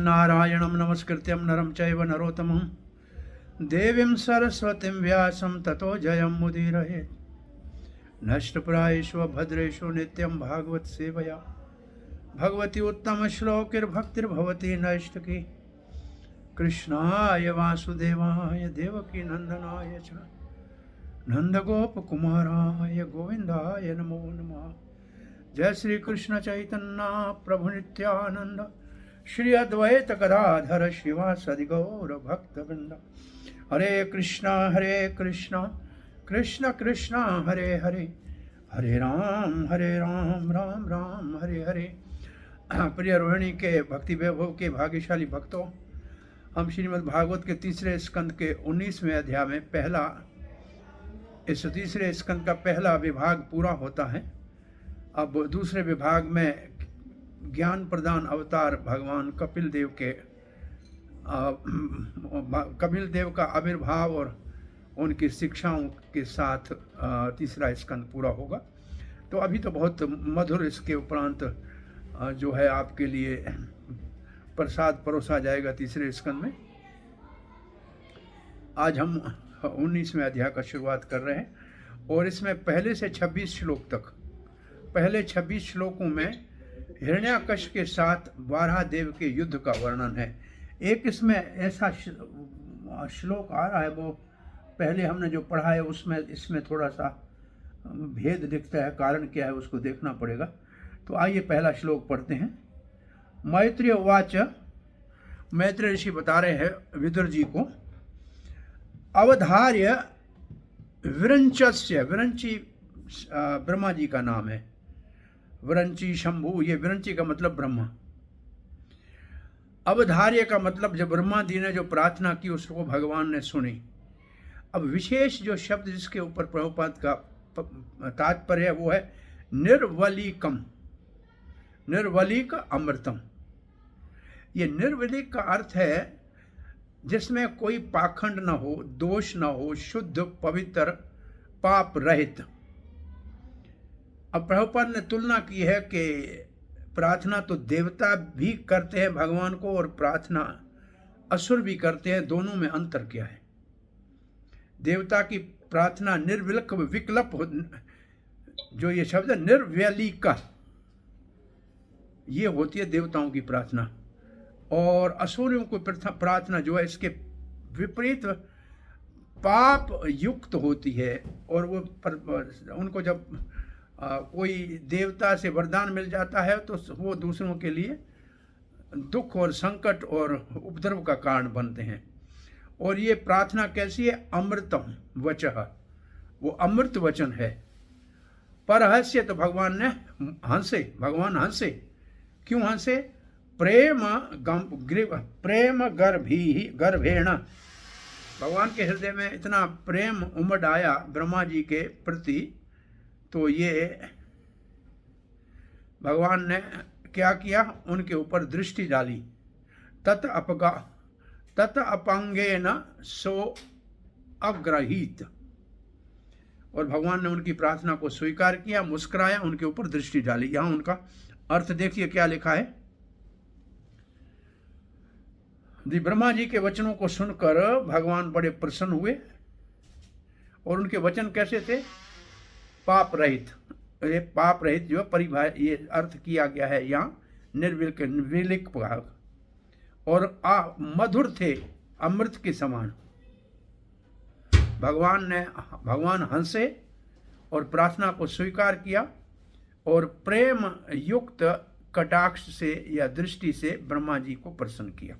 नारायणं नमस्कृत्यं नरं चैव नरोत्तमं देवीं सरस्वतीं व्यासं ततो जयं मुदीरयेत्। नष्टप्रायेषु भद्रेषु नित्यं भागवत सेवया भगवती उत्तमश्लोकिर्भक्तिर्भवती नैष्ठिकी। कृष्णाय वासुदेवाय देवकी नंदनाय च नंदगोपकुमाराय गोविंदाय नमो नमः। जय श्री कृष्ण चैतन्य प्रभु नित्यानंद श्री अद्वैत गदाधर शिवासदि गौर भक्तवृंद। हरे कृष्णा कृष्ण कृष्ण हरे हरे, हरे राम राम राम हरे हरे। प्रिय रोहिणी के भक्ति वैभव के भाग्यशाली भक्तों, हम श्रीमद् भागवत के तीसरे स्कंद के 19वें अध्याय में इस तीसरे स्कंद का पहला विभाग पूरा होता है। अब दूसरे विभाग में ज्ञान प्रदान अवतार भगवान कपिल देव का आविर्भाव और उनकी शिक्षाओं के साथ तीसरा स्कंद पूरा होगा। तो अभी तो बहुत मधुर इसके उपरांत जो है आपके लिए प्रसाद परोसा जाएगा तीसरे स्कंद में। आज हम 19वें अध्याय का शुरुआत कर रहे हैं और इसमें पहले से 26 श्लोक तक, पहले 26 श्लोकों में हिरण्याकश्यप के साथ वाराह देव के युद्ध का वर्णन है। एक इसमें ऐसा श्लोक आ रहा है, वो पहले हमने जो पढ़ा है उसमें इसमें थोड़ा सा भेद दिखता है। कारण क्या है उसको देखना पड़ेगा। तो आइए पहला श्लोक पढ़ते हैं। मैत्रेय उवाच, मैत्रेय ऋषि बता रहे हैं विदुर जी को, अवधार्य विरंचस्य, विरंची ब्रह्मा जी का नाम है, विरंची शंभु, ये विरंची का मतलब ब्रह्मा। अवधार्य का मतलब जब ब्रह्मा जी ने जो प्रार्थना की उसको भगवान ने सुनी। अब विशेष जो शब्द जिसके ऊपर प्रभुपाद का तात्पर्य है वो है निर्वलीकम, निर्वलीक अमृतम। ये निर्वलीक का अर्थ है जिसमें कोई पाखंड न हो, दोष न हो, शुद्ध पवित्र पाप रहित। अब प्रभुपाद ने तुलना की है कि प्रार्थना तो देवता भी करते हैं भगवान को और प्रार्थना असुर भी करते हैं, दोनों में अंतर क्या है। देवता की प्रार्थना विकल्प जो ये शब्द है निर्व्यलिका, ये होती है देवताओं की प्रार्थना, और असुरों की प्रार्थना जो है इसके विपरीत पाप युक्त होती है। और वो उनको जब कोई देवता से वरदान मिल जाता है तो वो दूसरों के लिए दुख और संकट और उपद्रव का कारण बनते हैं। और ये प्रार्थना कैसी है, अमृतम वचः, वो अमृत वचन है। परहस्य, तो भगवान ने हंसे, भगवान हंसे। क्यों हंसे? प्रेम गर्भेण, भगवान के हृदय में इतना प्रेम उमड़ आया ब्रह्मा जी के प्रति। तो ये भगवान ने क्या किया, उनके ऊपर दृष्टि डाली। तत अपंगेन सो अग्रहीत, और भगवान ने उनकी प्रार्थना को स्वीकार किया, मुस्कुराया, उनके ऊपर दृष्टि डाली। यहां उनका अर्थ देखिए क्या लिखा है। ब्रह्मा जी के वचनों को सुनकर भगवान बड़े प्रसन्न हुए। और उनके वचन कैसे थे? पाप रहित। ये पाप रहित जो ये अर्थ किया गया है यहाँ निर्विलिक भाग। और मधुर थे, अमृत के समान। भगवान हंसे और प्रार्थना को स्वीकार किया और प्रेम युक्त कटाक्ष से या दृष्टि से ब्रह्मा जी को प्रसन्न किया।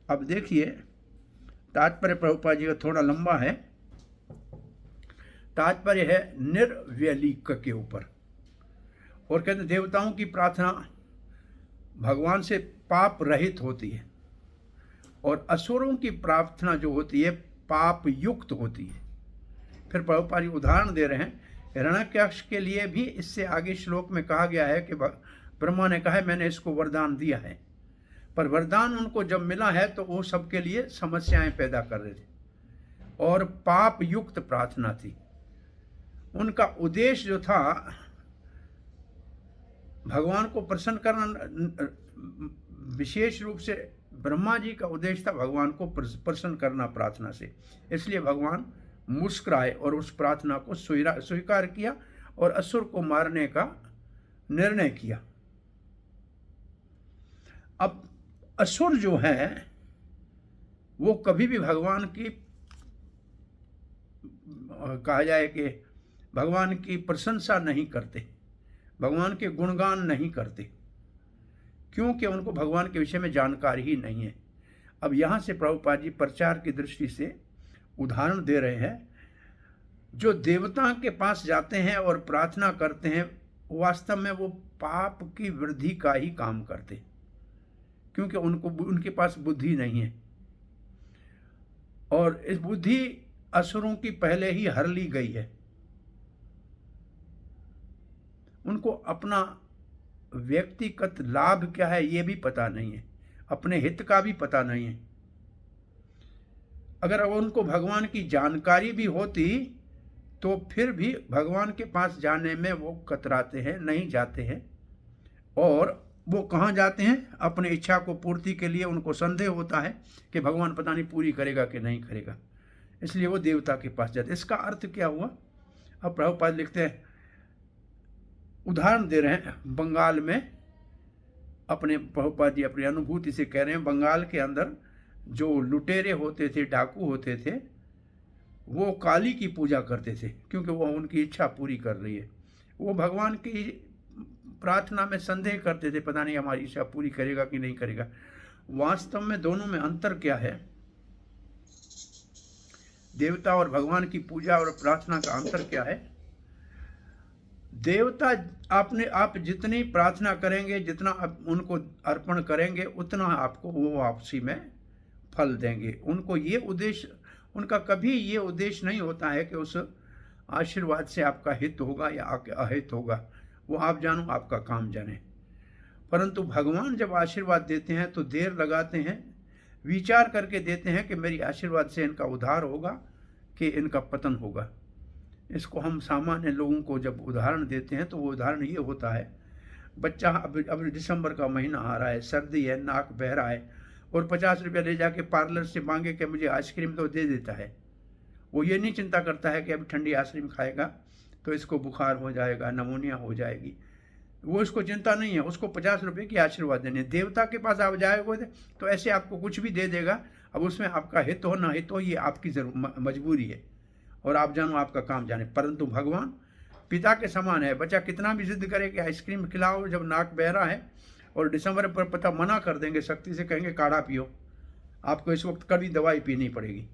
अब देखिए तात्पर्य प्रभुपाद जी का थोड़ा लंबा है। तात्पर्य है निर्व्यलिक के ऊपर, और कहते देवताओं की प्रार्थना भगवान से पाप रहित होती है और असुरों की प्रार्थना जो होती है पाप युक्त होती है। फिर प्रभुपाद जी उदाहरण दे रहे हैं। हिरण्याकश्यप के लिए भी इससे आगे श्लोक में कहा गया है कि ब्रह्मा ने कहा है मैंने इसको वरदान दिया है, पर वरदान उनको जब मिला है तो वो सबके लिए समस्याएं पैदा कर रहे थे और पाप युक्त प्रार्थना थी। उनका उद्देश्य जो था भगवान को प्रसन्न करना, विशेष रूप से ब्रह्मा जी का उद्देश्य था भगवान को प्रसन्न करना प्रार्थना से। इसलिए भगवान मुस्कुराए और उस प्रार्थना को स्वीकार किया और असुर को मारने का निर्णय किया। अब असुर जो है वो कभी भी भगवान की, कहा जाए कि भगवान की प्रशंसा नहीं करते, भगवान के गुणगान नहीं करते, क्योंकि उनको भगवान के विषय में जानकारी ही नहीं है। अब यहाँ से प्रभुपाद जी प्रचार की दृष्टि से उदाहरण दे रहे हैं। जो देवता के पास जाते हैं और प्रार्थना करते हैं, वास्तव में वो पाप की वृद्धि का ही काम करते, क्योंकि उनके पास बुद्धि नहीं है, और इस बुद्धि असुरों की पहले ही हर ली गई है। उनको अपना व्यक्तिगत लाभ क्या है ये भी पता नहीं है, अपने हित का भी पता नहीं है। अगर उनको भगवान की जानकारी भी होती तो फिर भी भगवान के पास जाने में वो कतराते हैं, नहीं जाते हैं। और वो कहाँ जाते हैं? अपनी इच्छा को पूर्ति के लिए उनको संदेह होता है कि भगवान पता नहीं पूरी करेगा कि नहीं करेगा, इसलिए वो देवता के पास जाते। इसका अर्थ क्या हुआ? अब प्रभुपाद लिखते हैं, उदाहरण दे रहे हैं। बंगाल में अपने प्रभुपाद जी अपनी अनुभूति से कह रहे हैं, बंगाल के अंदर जो लुटेरे होते थे, डाकू होते थे, वो काली की पूजा करते थे, क्योंकि वो उनकी इच्छा पूरी कर रही है। वो भगवान की प्रार्थना में संदेह करते थे, पता नहीं हमारी इच्छा पूरी करेगा कि नहीं करेगा। वास्तव में दोनों में अंतर क्या है? देवता और भगवान की पूजा और प्रार्थना का अंतर क्या है? देवता आप जितनी प्रार्थना करेंगे, जितना आप उनको अर्पण करेंगे, उतना आपको वो वापसी में फल देंगे। उनको ये उद्देश्य, उनका कभी ये उद्देश्य नहीं होता है कि उस आशीर्वाद से आपका हित होगा या अहित होगा। वो आप जानो, आपका काम जाने। परंतु भगवान जब आशीर्वाद देते हैं तो देर लगाते हैं, विचार करके देते हैं कि मेरी आशीर्वाद से इनका उद्धार होगा कि इनका पतन होगा। इसको हम सामान्य लोगों को जब उदाहरण देते हैं तो वो उदाहरण ये होता है, बच्चा अब दिसंबर का महीना आ रहा है, सर्दी है, नाक बह रहा है, और 50 रुपया ले जाके पार्लर से मांगे कि मुझे आइसक्रीम, तो दे देता है। वो ये नहीं चिंता करता है कि अब ठंडी आइसक्रीम खाएगा तो इसको बुखार हो जाएगा, नमोनिया हो जाएगी। वो इसको चिंता नहीं है, उसको 50 रुपये की आशीर्वाद देने। देवता के पास आप जाएगा तो ऐसे आपको कुछ भी दे देगा। अब उसमें आपका हित हो ना हित हो, ये आपकी मजबूरी है, और आप जानो, आपका काम जाने। परंतु भगवान पिता के समान है। बच्चा कितना भी जिद करे कि आइसक्रीम खिलाओ, जब नाक बह रहा है और दिसंबर पर पता मना कर देंगे, सख्ती से कहेंगे काढ़ा पियो, आपको इस वक्त कभी दवाई पीनी पड़ेगी।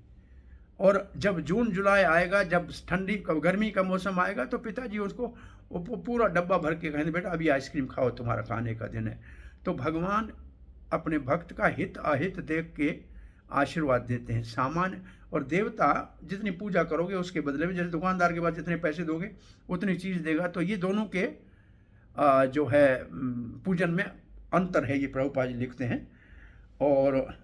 और जब जून जुलाई आएगा, जब ठंडी गर्मी का मौसम आएगा, तो पिताजी उसको पूरा डब्बा भर के कहेंगे बेटा अभी आइसक्रीम खाओ, तुम्हारा खाने का दिन है। तो भगवान अपने भक्त का हित अहित देख के आशीर्वाद देते हैं। सामान्य और देवता जितनी पूजा करोगे उसके बदले में, जैसे दुकानदार के पास जितने पैसे दोगे उतनी चीज़ देगा। तो ये दोनों के जो है पूजन में अंतर है, ये प्रभुपाद जी लिखते हैं। और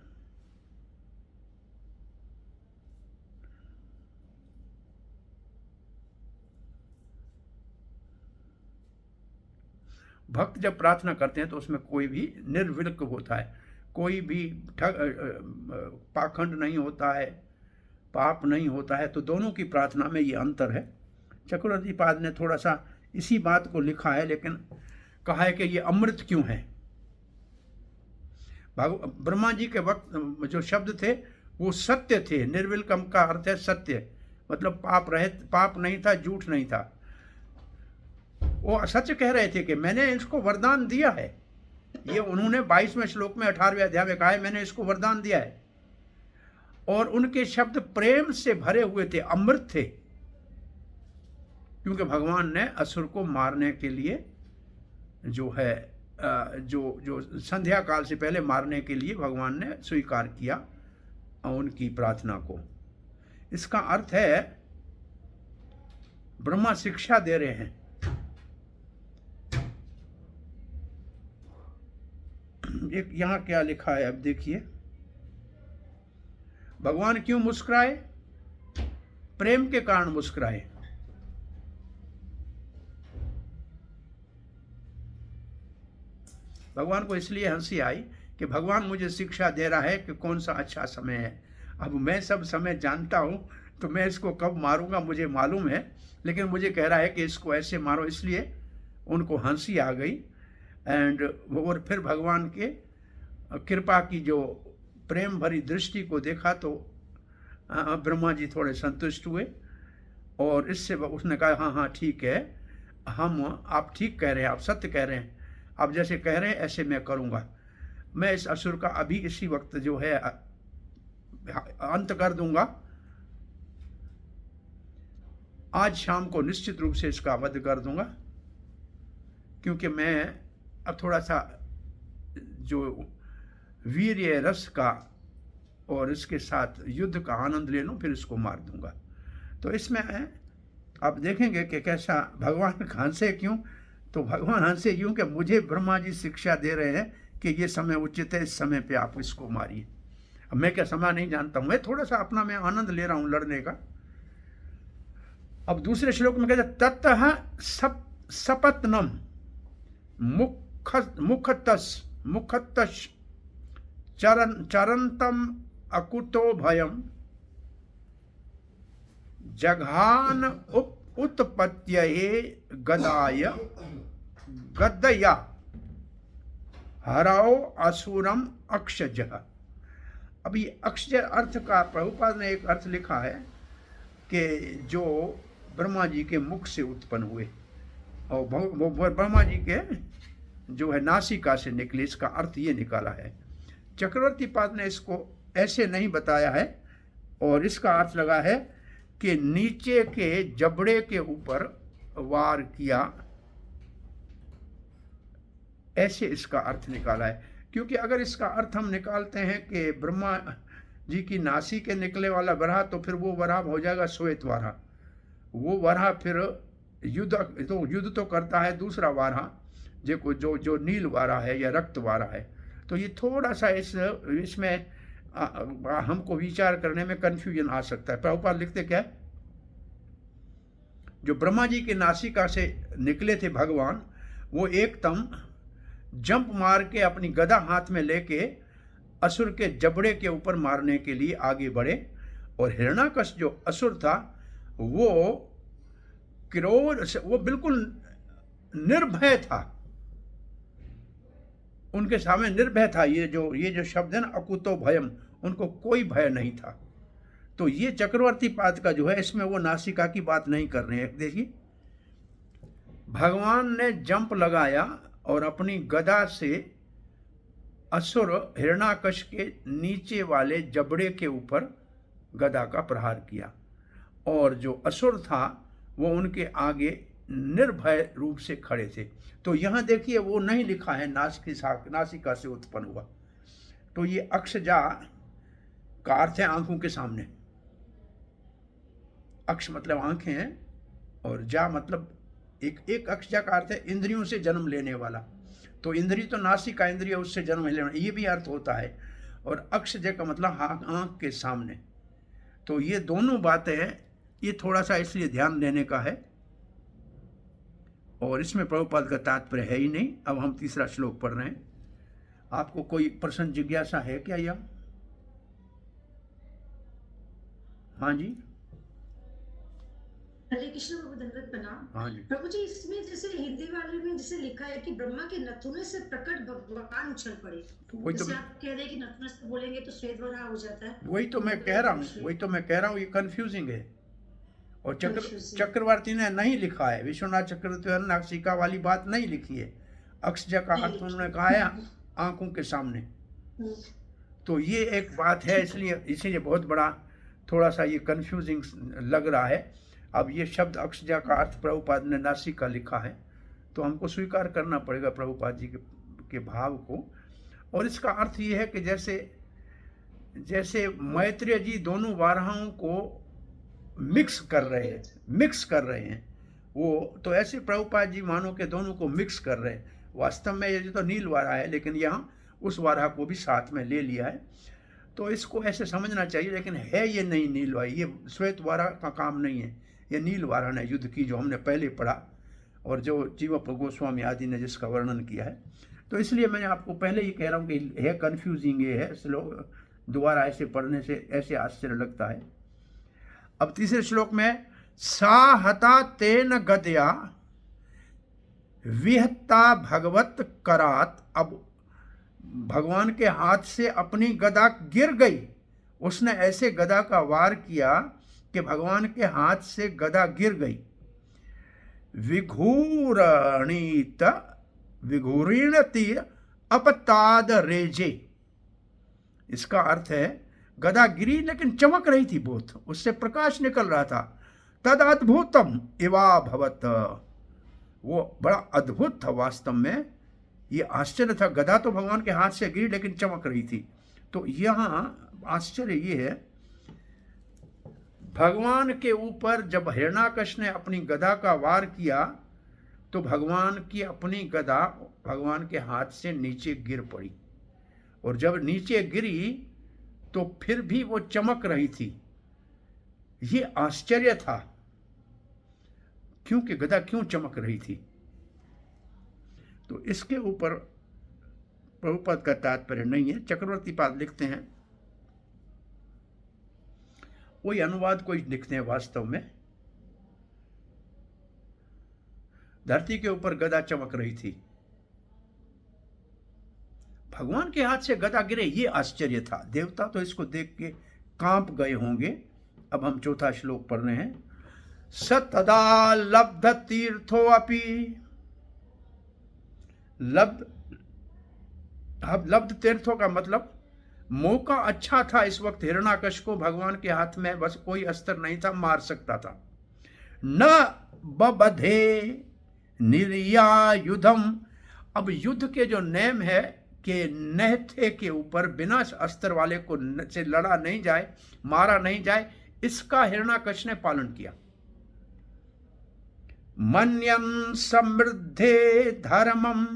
भक्त जब प्रार्थना करते हैं तो उसमें कोई भी निर्विल्क होता है, कोई भी पाखंड नहीं होता है, पाप नहीं होता है। तो दोनों की प्रार्थना में ये अंतर है। चक्रवर्ती पाद ने थोड़ा सा इसी बात को लिखा है, लेकिन कहा है कि ये अमृत क्यों है। ब्रह्मा जी के वक्त जो शब्द थे वो सत्य थे। निर्विल्कम का अर्थ है सत्य, मतलब पाप रहित, पाप नहीं था, झूठ नहीं था। वो सच कह रहे थे कि मैंने इसको वरदान दिया है। ये उन्होंने 22वें श्लोक में 18वें अध्याय में कहा है, मैंने इसको वरदान दिया है। और उनके शब्द प्रेम से भरे हुए थे, अमृत थे, क्योंकि भगवान ने असुर को मारने के लिए जो है जो संध्या काल से पहले मारने के लिए भगवान ने स्वीकार किया उनकी प्रार्थना को। इसका अर्थ है ब्रह्मा शिक्षा दे रहे हैं। एक यहाँ क्या लिखा है, अब देखिए, भगवान क्यों मुस्कुराए? प्रेम के कारण मुस्कुराए। भगवान को इसलिए हंसी आई कि भगवान मुझे शिक्षा दे रहा है कि कौन सा अच्छा समय है। अब मैं सब समय जानता हूँ, तो मैं इसको कब मारूंगा मुझे मालूम है, लेकिन मुझे कह रहा है कि इसको ऐसे मारो, इसलिए उनको हंसी आ गई। एंड और फिर भगवान के कृपा की जो प्रेम भरी दृष्टि को देखा तो ब्रह्मा जी थोड़े संतुष्ट हुए, और इससे उसने कहा हाँ हाँ ठीक है, आप ठीक कह रहे हैं, आप सत्य कह रहे हैं, आप जैसे कह रहे हैं ऐसे मैं करूँगा। मैं इस असुर का अभी इसी वक्त जो है अंत कर दूंगा। आज शाम को निश्चित रूप से इसका वध कर दूंगा, क्योंकि मैं अब थोड़ा सा जो वीर्य रस का और इसके साथ युद्ध का आनंद ले लूं, फिर इसको मार दूंगा। तो इसमें आप देखेंगे कि कैसा भगवान हंसे क्यों, तो भगवान हंसे क्यों कि मुझे ब्रह्मा जी शिक्षा दे रहे हैं कि ये समय उचित है, इस समय पे आप इसको मारिए। अब मैं क्या समय नहीं जानता हूं, मैं थोड़ा सा अपना मैं आनंद ले रहा हूं लड़ने का। अब दूसरे श्लोक में कहते ततः सपत्नम मुखतस चरंतम अकुतो भयम जघान उत्पत्त्यये गदया हराओ असुरम अक्षजः। अभी अक्षय अर्थ का प्रभुपाद ने एक अर्थ लिखा है कि जो ब्रह्मा जी के मुख से उत्पन्न हुए, और वो ब्रह्मा जी के जो है नासिका से निकले, इसका अर्थ ये निकाला है। चक्रवर्ती पाद ने इसको ऐसे नहीं बताया है, और इसका अर्थ लगा है कि नीचे के जबड़े के ऊपर वार किया, ऐसे इसका अर्थ निकाला है। क्योंकि अगर इसका अर्थ हम निकालते हैं कि ब्रह्मा जी की नासी के निकले वाला वराह, तो फिर वो वराह हो जाएगा श्वेत वाराह। वो वराह फिर युद्ध तो करता है दूसरा वाराह, जो नील वाराह है या रक्त वाराह है। तो ये थोड़ा सा इसमें हमको विचार करने में कंफ्यूजन आ सकता है। प्रभुपाद लिखते क्या है, जो ब्रह्मा जी के नासिका से निकले थे भगवान, वो एकदम जंप मार के अपनी गदा हाथ में लेके असुर के जबड़े के ऊपर मारने के लिए आगे बढ़े। और हिरण्याकश जो असुर था वो क्रोध से, वो बिल्कुल निर्भय था, उनके सामने निर्भय था। ये जो शब्द है ना, अकुतो भयम, उनको कोई भय नहीं था। तो ये चक्रवर्ती पाद का जो है, इसमें वो नासिका की बात नहीं कर रहे हैं। देखिए भगवान ने जंप लगाया और अपनी गदा से असुर हिरण्याकश के नीचे वाले जबड़े के ऊपर गदा का प्रहार किया, और जो असुर था वो उनके आगे निर्भय रूप से खड़े थे। तो यहाँ देखिए वो नहीं लिखा है नासिका से उत्पन्न हुआ। तो ये अक्षजा का अर्थ है आंखों के सामने। अक्ष मतलब आंखें हैं, और जा मतलब एक अक्षजा का अर्थ है इंद्रियों से जन्म लेने वाला। तो इंद्रिय तो नासिका इंद्रिय, उससे जन्म लेने वाला, ये भी अर्थ होता है। और अक्षजा का मतलब आंख के सामने। तो ये दोनों बातें हैं, ये थोड़ा सा इसलिए ध्यान देने का है। और इसमें प्रभुपाद का तात्पर्य है ही नहीं। अब हम तीसरा श्लोक पढ़ रहे हैं। आपको कोई प्रश्न जिज्ञासा है क्या? या हाँ जी, हरे कृष्ण प्रभु, दंडवत प्रणाम। हाँ जी। प्रभु जी, इसमें जैसे हिंदी वाले में जैसे लिखा है कि ब्रह्मा के नथुने से प्रकट भगवान उछल पड़े, तो वही तो जैसे आप कह रहे हैं कि नथुने से बोलेंगे तो श्वेत वराह हो जाता है। वही तो मैं कह रहा हूँ, ये कंफ्यूजिंग है। और चक्रवर्ती ने नहीं लिखा है, विश्वनाथ चक्रवर्ती ने नासिका वाली बात नहीं लिखी है। अक्षजा का अर्थ उन्होंने कहा है आंखों के सामने। तो ये एक बात है, इसलिए बहुत बड़ा थोड़ा सा ये कंफ्यूजिंग लग रहा है। अब ये शब्द अक्षजा का अर्थ प्रभुपाद ने नासिका लिखा है, तो हमको स्वीकार करना पड़ेगा प्रभुपाद जी के भाव को। और इसका अर्थ ये है कि जैसे मैत्रेय जी दोनों वाराहों को मिक्स कर रहे हैं वो, तो ऐसे प्रभुपाद जी मानो के दोनों को मिक्स कर रहे हैं। वास्तव में ये तो नील वाराह है, लेकिन यहाँ उस वाराह को भी साथ में ले लिया है। तो इसको ऐसे समझना चाहिए, लेकिन है ये नहीं नील वाराह, ये श्वेत वाराह का काम नहीं है। ये नील वाराह ने युद्ध की, जो हमने पहले पढ़ा, और जो जीवप गोस्वामी आदि ने जिसका वर्णन किया है। तो इसलिए मैंने आपको पहले ही कह रहा हूँ कि है कन्फ्यूजिंग, ये है श्लोक, दोबारा ऐसे पढ़ने से ऐसे आश्चर्य लगता है। अब तीसरे श्लोक में सा हता तेन गदया विहता भगवत करात, अब भगवान के हाथ से अपनी गदा गिर गई। उसने ऐसे गदा का वार किया कि भगवान के हाथ से गदा गिर गई। विघूरणीत विघूरीणति अपताद रेजे, इसका अर्थ है गदा गिरी लेकिन चमक रही थी बहुत, उससे प्रकाश निकल रहा था। तद अद्भुतम इवा भवत, वो बड़ा अद्भुत था वास्तव में, ये आश्चर्य था। गदा तो भगवान के हाथ से गिरी लेकिन चमक रही थी। तो यहाँ आश्चर्य ये है, भगवान के ऊपर जब हिरण्याकश ने अपनी गदा का वार किया तो भगवान की अपनी गदा भगवान के हाथ से नीचे गिर पड़ी, और जब नीचे गिरी तो फिर भी वो चमक रही थी। ये आश्चर्य था, क्योंकि गदा क्यों चमक रही थी। तो इसके ऊपर प्रभुपाद का तात्पर्य नहीं है, चक्रवर्ती पाद लिखते हैं, कोई अनुवाद कोई लिखते हैं वास्तव में, धरती के ऊपर गदा चमक रही थी, भगवान के हाथ से गदा गिरे, ये आश्चर्य था। देवता तो इसको देख के कांप गए होंगे। अब हम चौथा श्लोक पढ़ रहे हैं। सतदा लब्ध तीर्थो अपि, लब्ध तीर्थों का मतलब मौका अच्छा था इस वक्त हिरण्याकश को, भगवान के हाथ में बस कोई अस्त्र नहीं था, मार सकता था। न बबधे निर्यायुधम, अब युद्ध के जो नेम है कि नहथे के ऊपर बिना अस्त्र वाले को से लड़ा नहीं जाए, मारा नहीं जाए, इसका हिरण्याकश ने पालन किया। मन्यन समृद्धे धर्मम,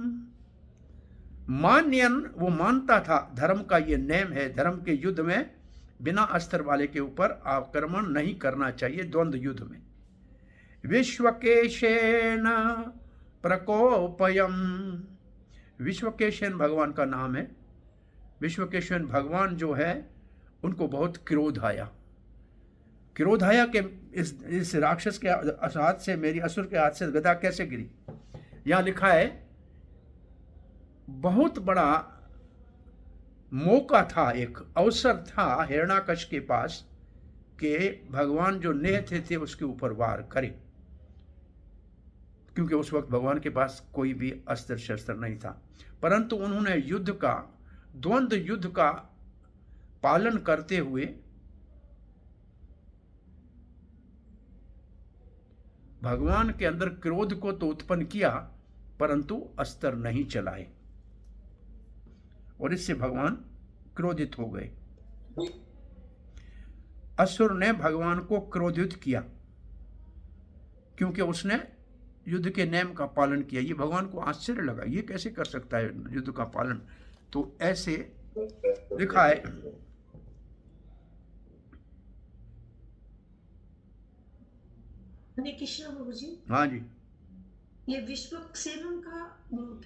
मान्यन वो मानता था धर्म का ये नेम है, धर्म के युद्ध में बिना अस्त्र वाले के ऊपर आक्रमण नहीं करना चाहिए, द्वंद्व युद्ध में। विश्वकेशेन प्रकोपयम, विश्वकेशन भगवान का नाम है। विश्वकेशन भगवान जो है उनको बहुत क्रोध आया, क्रोध आया कि इस राक्षस के हाथ से, मेरी असुर के हाथ से गदा कैसे गिरी। यहां लिखा है बहुत बड़ा मौका था, एक अवसर था हिरण्याकश के पास कि भगवान जो नेह थे उसके ऊपर वार करे, क्योंकि उस वक्त भगवान के पास कोई भी अस्त्र शस्त्र नहीं था। परंतु उन्होंने युद्ध का, द्वंद्व युद्ध का पालन करते हुए भगवान के अंदर क्रोध को तो उत्पन्न किया, परंतु अस्त्र नहीं चलाए, और इससे भगवान क्रोधित हो गए। असुर ने भगवान को क्रोधित किया क्योंकि उसने युद्ध के नियम का पालन किया। ये भगवान को आश्चर्य लगा, ये कैसे कर सकता है युद्ध का पालन। तो ऐसे लिखा है, हरे कृष्ण प्रभु जी। हाँ जी, ये विश्वक्सेनम का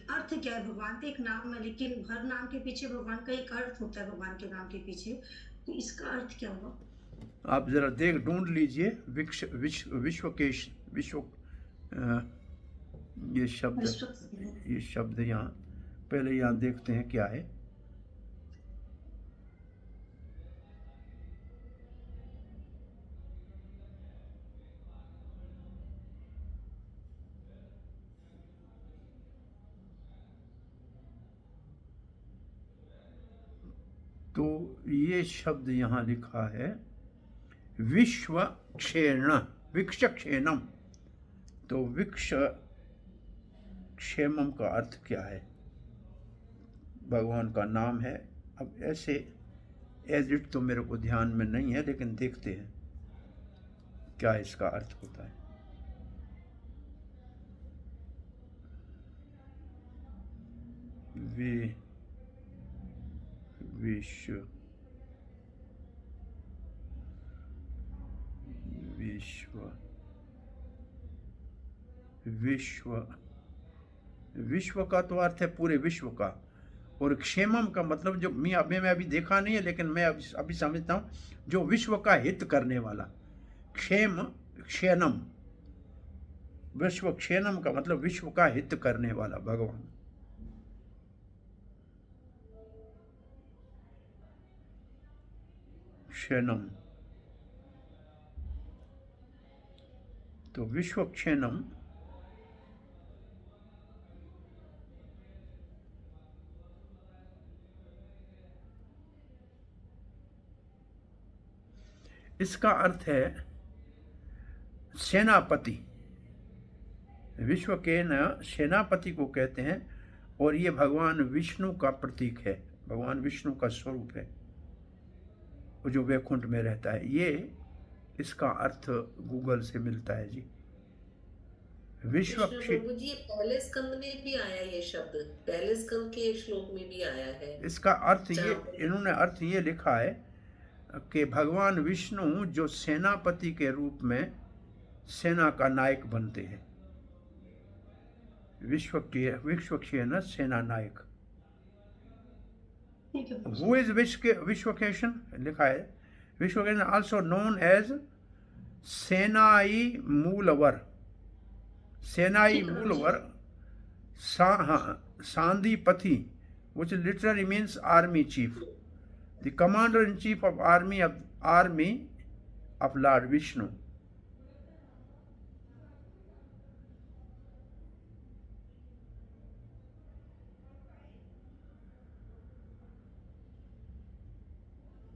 अर्थ क्या है? भगवान का एक नाम है, लेकिन हर नाम के पीछे भगवान का एक अर्थ होता है, भगवान के नाम के पीछे, तो इसका अर्थ क्या हुआ? आप जरा ढूंढ लीजिए। विश्वकेश, ये शब्द यहाँ पहले यहाँ देखते हैं क्या है। तो ये शब्द यहाँ लिखा है विश्वक्षेण, विक्षक्षेणम। तो विक्ष क्षेमम का अर्थ क्या है? भगवान का नाम है। अब ऐसे एज इट तो मेरे को ध्यान में नहीं है, लेकिन देखते हैं क्या इसका अर्थ होता है। विश्व विश्व विश्व विश्व का तो अर्थ है पूरे विश्व का, और क्षेमम का मतलब जो मैं अभी देखा नहीं है, लेकिन मैं अभी समझता हूँ जो विश्व का हित करने वाला। क्षेम क्षेनम, विश्व क्षेनम का मतलब विश्व का हित करने वाला भगवान। क्षेनम, तो विश्व क्षेनम इसका अर्थ है सेनापति। विश्व के न सेनापति को कहते हैं, और ये भगवान विष्णु का प्रतीक है, भगवान विष्णु का स्वरूप है, वो जो वैकुंठ में रहता है। ये इसका अर्थ गूगल से मिलता है जी। विश्व कृष्ण प्रभु जी, पहले स्कंद में भी आया ये शब्द, पहले स्कंद के श्लोक में भी आया है। इसका अर्थ ये, इन्होंने अर्थ ये लिखा है कि भगवान विष्णु जो सेनापति के रूप में सेना का नायक बनते हैं। विश्व के न सेना नायक। हु इज विश्वकेशन लिखा है, Vishwakeshan also known as Senai Moolavar. Senai Moolavar सांदीपति, which literally means army chief, the commander in chief of army of Lord Vishnu.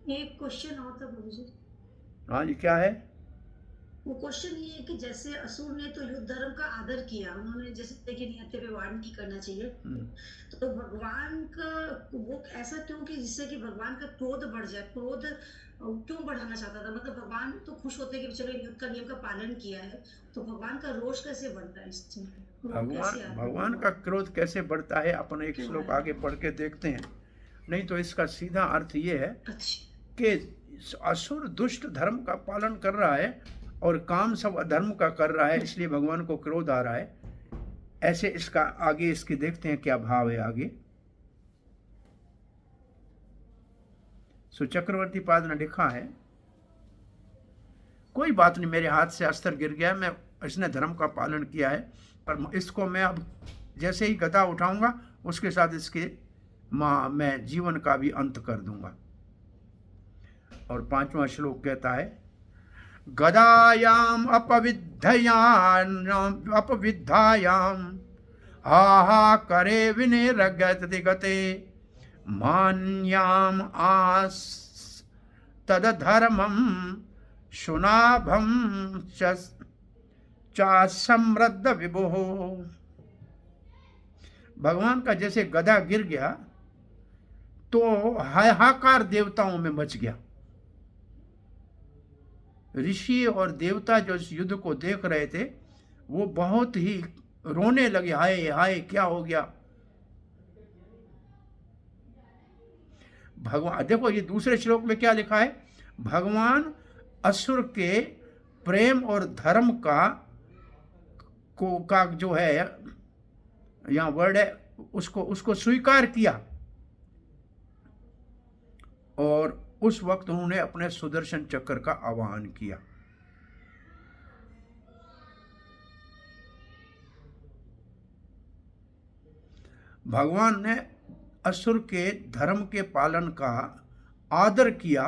एक क्वेश्चन और था प्रभु जी। हाँ जी, क्या है? वो क्वेश्चन ये है कि जैसे असुर ने तो युद्ध धर्म का आदर किया, उन्होंने जैसे कि नियति पे वार नहीं करना चाहिए, तो भगवान का वो ऐसा क्यों कि जिससे कि भगवान का क्रोध बढ़ जाए? क्रोध क्यों बढ़ाना चाहता था? मतलब भगवान तो खुश होते कि चलो युद्ध का नियम का पालन किया है, तो भगवान का रोष कैसे बढ़ता है इसमें? भगवान का क्रोध कैसे बढ़ता है, अपन एक श्लोक आगे पढ़ के देखते हैं। नहीं तो इसका सीधा अर्थ ये है कि असुर दुष्ट धर्म का पालन कर रहा है और काम सब अधर्म का कर रहा है, इसलिए भगवान को क्रोध आ रहा है। ऐसे इसका आगे इसके देखते हैं क्या भाव है आगे। सो चक्रवर्ती पाद ने लिखा है, कोई बात नहीं, मेरे हाथ से अस्त्र गिर गया, मैं इसने धर्म का पालन किया है, पर इसको मैं अब जैसे ही गदा उठाऊंगा उसके साथ इसके मैं जीवन का भी अंत कर दूंगा। और 5वां श्लोक कहता है, गदायाम अपविद्धायाम हा करे विनिर्गते गते मान्याम आस तदधर्मम शुनाभम चा समृद्ध विभो। भगवान का जैसे गदा गिर गया तो हाहाकार देवताओं में मच गया। ऋषि और देवता जो इस युद्ध को देख रहे थे वो बहुत ही रोने लगे, हाय हाय क्या हो गया। भगवान देखो, ये दूसरे श्लोक में क्या लिखा है, भगवान असुर के प्रेम और धर्म का जो है यहाँ वर्ड है, उसको स्वीकार किया, और उस वक्त उन्होंने अपने सुदर्शन चक्र का आवाहन किया। भगवान ने असुर के धर्म के पालन का आदर किया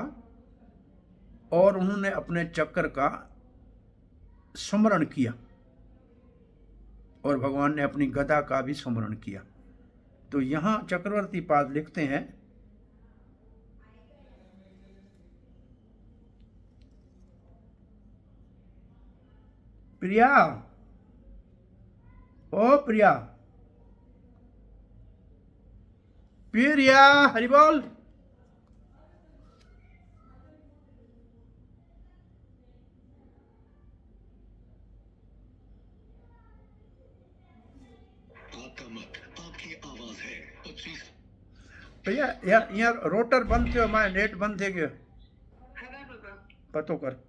और उन्होंने अपने चक्र का स्मरण किया, और भगवान ने अपनी गदा का भी स्मरण किया। तो यहां चक्रवर्ती पाद लिखते हैं, प्रिया, ओ प्रिया, प्रिया, हरि बोल। आपका मत, आपकी आवाज है 25। भैया यहाँ रोटर बंद थो, मां नेट बंद थी गयो, पतो कर।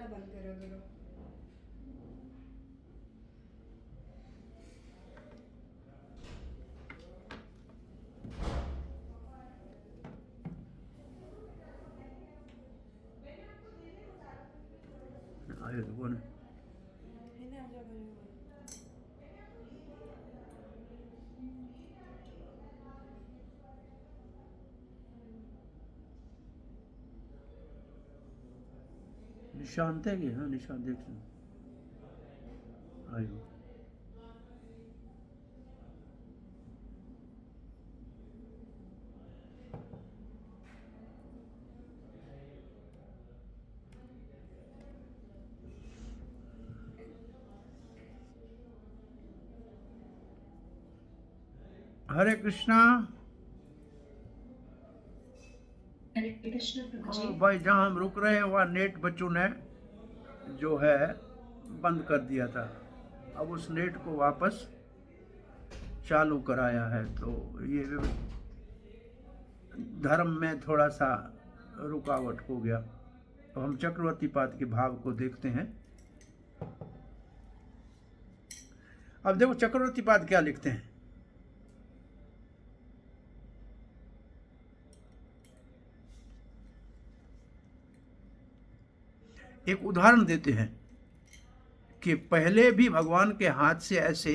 चलाना बंद करो करो। आए तो कौन है? इन्हें आजा करो। निशांत है कि हाँ निशांत देख लो। आयो हरे कृष्णा। हरे कृष्ण प्रभु जी। भाई जहाँ हम रुक रहे हैं वहाँ नेट बच्चों ने जो है बंद कर दिया था, अब उस नेट को वापस चालू कराया है। तो ये धर्म में थोड़ा सा रुकावट हो गया। तो हम चक्रवर्ती पाद के भाव को देखते हैं। अब देखो चक्रवर्ती पाद क्या लिखते हैं। एक उदाहरण देते हैं कि पहले भी भगवान के हाथ से ऐसे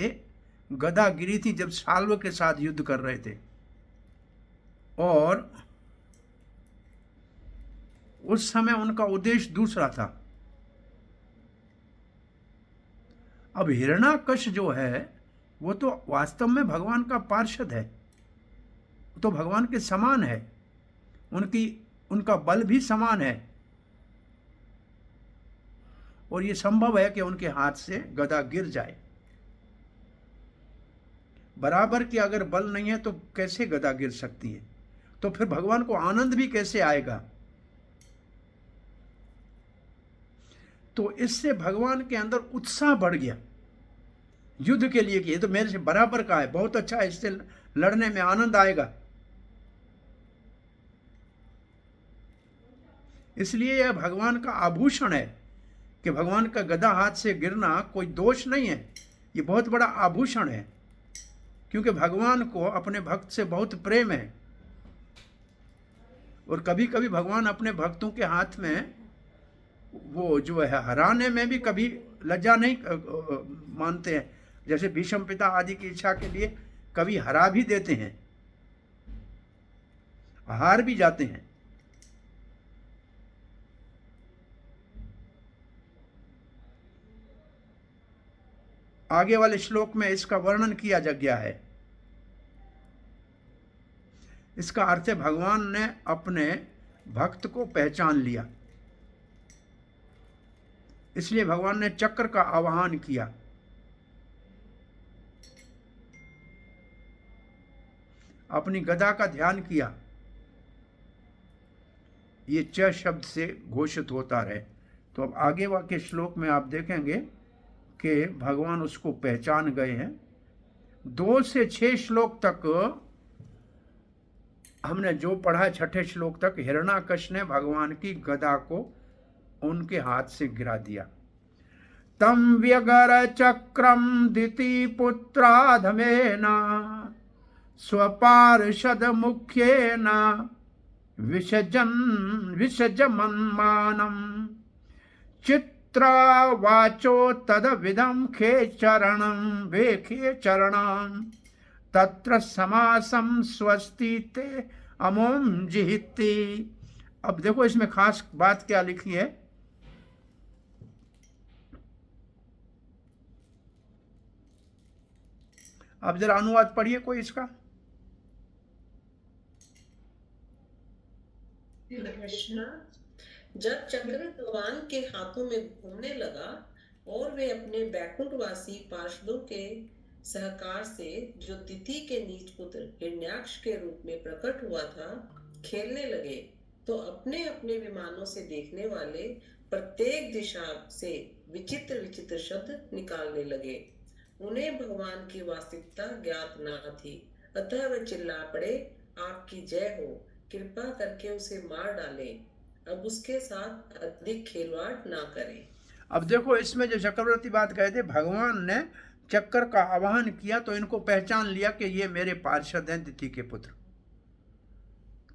गदा गिरी थी जब साल्व के साथ युद्ध कर रहे थे, और उस समय उनका उद्देश्य दूसरा था। अब हिरण्याकश जो है वो तो वास्तव में भगवान का पार्षद है, तो भगवान के समान है, उनका बल भी समान है, और ये संभव है कि उनके हाथ से गदा गिर जाए। बराबर की अगर बल नहीं है तो कैसे गदा गिर सकती है? तो फिर भगवान को आनंद भी कैसे आएगा? तो इससे भगवान के अंदर उत्साह बढ़ गया युद्ध के लिए कि ये तो मेरे से बराबर का है, बहुत अच्छा है, इससे लड़ने में आनंद आएगा। इसलिए यह भगवान का आभूषण है कि भगवान का गदा हाथ से गिरना कोई दोष नहीं है, ये बहुत बड़ा आभूषण है, क्योंकि भगवान को अपने भक्त से बहुत प्रेम है। और कभी कभी भगवान अपने भक्तों के हाथ में वो जो है हराने में भी कभी लज्जा नहीं मानते हैं। जैसे भीष्म पिता आदि की इच्छा के लिए कभी हरा भी देते हैं, हार भी जाते हैं। आगे वाले श्लोक में इसका वर्णन किया जा गया है। इसका अर्थ है भगवान ने अपने भक्त को पहचान लिया, इसलिए भगवान ने चक्र का आवाहन किया। अपनी गदा का ध्यान किया। ये च शब्द से घोषित होता रहे। तो अब आगे के श्लोक में आप देखेंगे कि भगवान उसको पहचान गए हैं। 2 से 6 श्लोक तक हमने जो पढ़ा, 6ठे श्लोक तक हिरण्याकश ने भगवान की गदा को उनके हाथ से गिरा दिया। तम व्यगर चक्रम दिति पुत्राधमेन स्वपार्षद मुख्येन विसजमन्मानम चित्रावाचो तदविदं खे चरणं तत्र समासम स्वस्ति ते अमोम जिहिति। अब देखो इसमें खास बात क्या लिखी है। अब जरा अनुवाद पढ़िए कोई इसका। कृष्णा, जब चक्र भगवान के हाथों में घूमने लगा और वे अपने बैकुंठवासी पार्षदों के सहकार से, जो तिथि के नीच पुत्र हिरण्याक्ष के रूप में प्रकट हुआ था, खेलने लगे, तो अपने अपने विमानों से देखने वाले प्रत्येक दिशा से विचित्र विचित्र शब्द निकालने लगे। उन्हें भगवान की वास्तविकता ज्ञात न थी, अतः वे चिल्ला पड़े, आपकी जय हो, कृपा करके उसे मार डालें। अब उसके साथ अधिक खिलवाड़ ना करें। अब देखो इसमें जो चक्रवर्ती बात कहे थे, भगवान ने चक्र का आवाहन किया तो इनको पहचान लिया कि ये मेरे पार्षद हैं, दिति के पुत्र।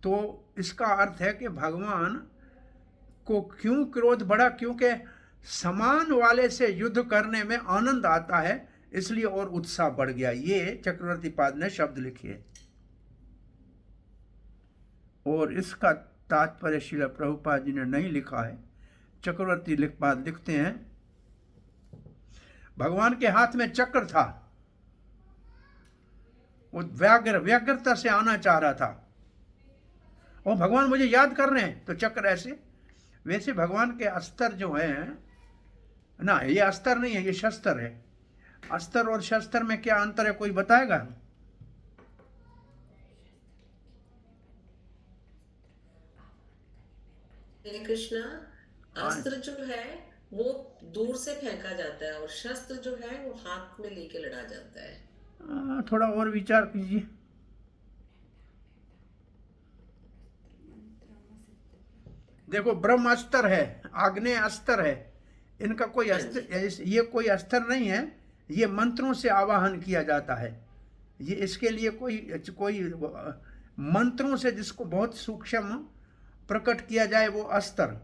तो इसका अर्थ है कि भगवान को क्यों क्रोध बढ़ा, क्योंकि समान वाले से युद्ध करने में आनंद आता है, इसलिए और उत्साह बढ़ गया। ये चक्रवर्ती पाद ने शब्द लिखे और इसका तात्पर्य श्रील प्रभुपाद जी ने नहीं लिखा है। चक्रवर्ती पाद लिखते हैं, भगवान के हाथ में चक्र था, वो व्यग्रता से आना चाह रहा था और भगवान मुझे याद कर रहे हैं, तो चक्र ऐसे। वैसे भगवान के अस्त्र जो हैं ना, ये अस्त्र नहीं है, ये शस्त्र है। अस्त्र और शस्त्र में क्या अंतर है, कोई बताएगा? श्री कृष्णा, अस्त्र जो है वो दूर से फेंका जाता है और शस्त्र जो है वो हाथ में लेके लड़ा जाता है। थोड़ा और विचार कीजिए। देखो, ब्रह्म अस्त्र है, आग्नेय अस्त्र है, इनका कोई अस्त्र, ये कोई अस्त्र नहीं है, ये मंत्रों से आवाहन किया जाता है। ये इसके लिए कोई मंत्रों से जिसको बहुत सूक्ष्म प्रकट किया जाए वो अस्त्र,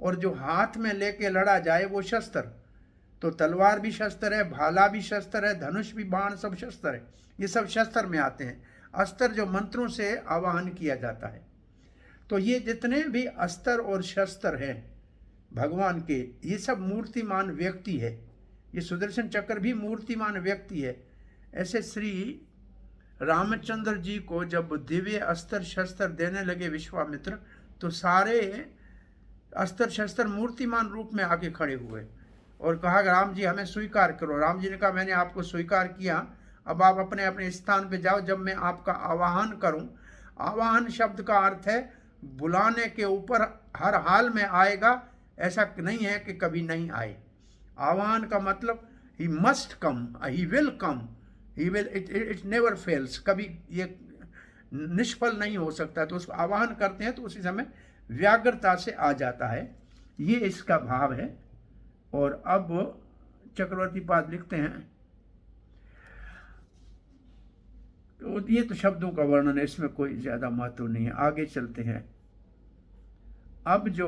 और जो हाथ में लेके लड़ा जाए वो शस्त्र। तो तलवार भी शस्त्र है, भाला भी शस्त्र है, धनुष भी, बाण सब शस्त्र है। ये सब शस्त्र में आते हैं। अस्त्र जो मंत्रों से आवाहन किया जाता है। तो ये जितने भी अस्त्र और शस्त्र हैं भगवान के, ये सब मूर्तिमान व्यक्ति है। ये सुदर्शन चक्र भी मूर्तिमान व्यक्ति है। ऐसे श्री रामचंद्र जी को जब दिव्य अस्त्र शस्त्र देने लगे विश्वामित्र, तो सारे अस्त्र शस्त्र मूर्तिमान रूप में आके खड़े हुए और कहा, राम जी हमें स्वीकार करो। राम जी ने कहा, मैंने आपको स्वीकार किया, अब आप अपने अपने स्थान पे जाओ, जब मैं आपका आवाहन करूं। आवाहन शब्द का अर्थ है बुलाने के ऊपर हर हाल में आएगा, ऐसा नहीं है कि कभी नहीं आए। आह्वान का मतलब he must come, he will come, he will, it never fails, कभी ये निष्फल नहीं हो सकता। तो उसको आह्वान करते हैं तो उसी समय व्याग्रता से आ जाता है। ये इसका भाव है। और अब चक्रवर्ती पाद लिखते हैं, तो ये तो शब्दों का वर्णन है, इसमें कोई ज्यादा महत्व नहीं है। आगे चलते हैं। अब जो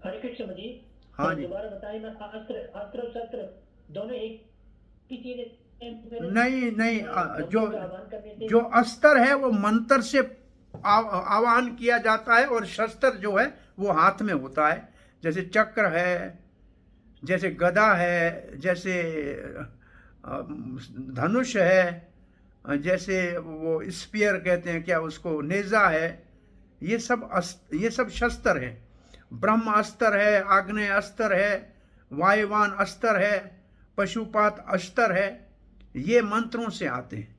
हरे कृष्ण जी, हाँ जी, दोबारा बताइए ना, अस्त्र शस्त्र दोनों एक ही चीज? नहीं, जो अस्त्र है वो मंत्र से आवाहन किया जाता है और शस्त्र जो है वो हाथ में होता है। जैसे चक्र है, जैसे गदा है, जैसे धनुष है, जैसे वो स्पीयर कहते हैं, क्या उसको, नेजा है, ये सब शस्त्र हैं। ब्रह्म अस्त्र है, आग्नेय अस्त्र है, वायुवान अस्त्र है, पशुपात अस्त्र है। ये मंत्रों से आते हैं।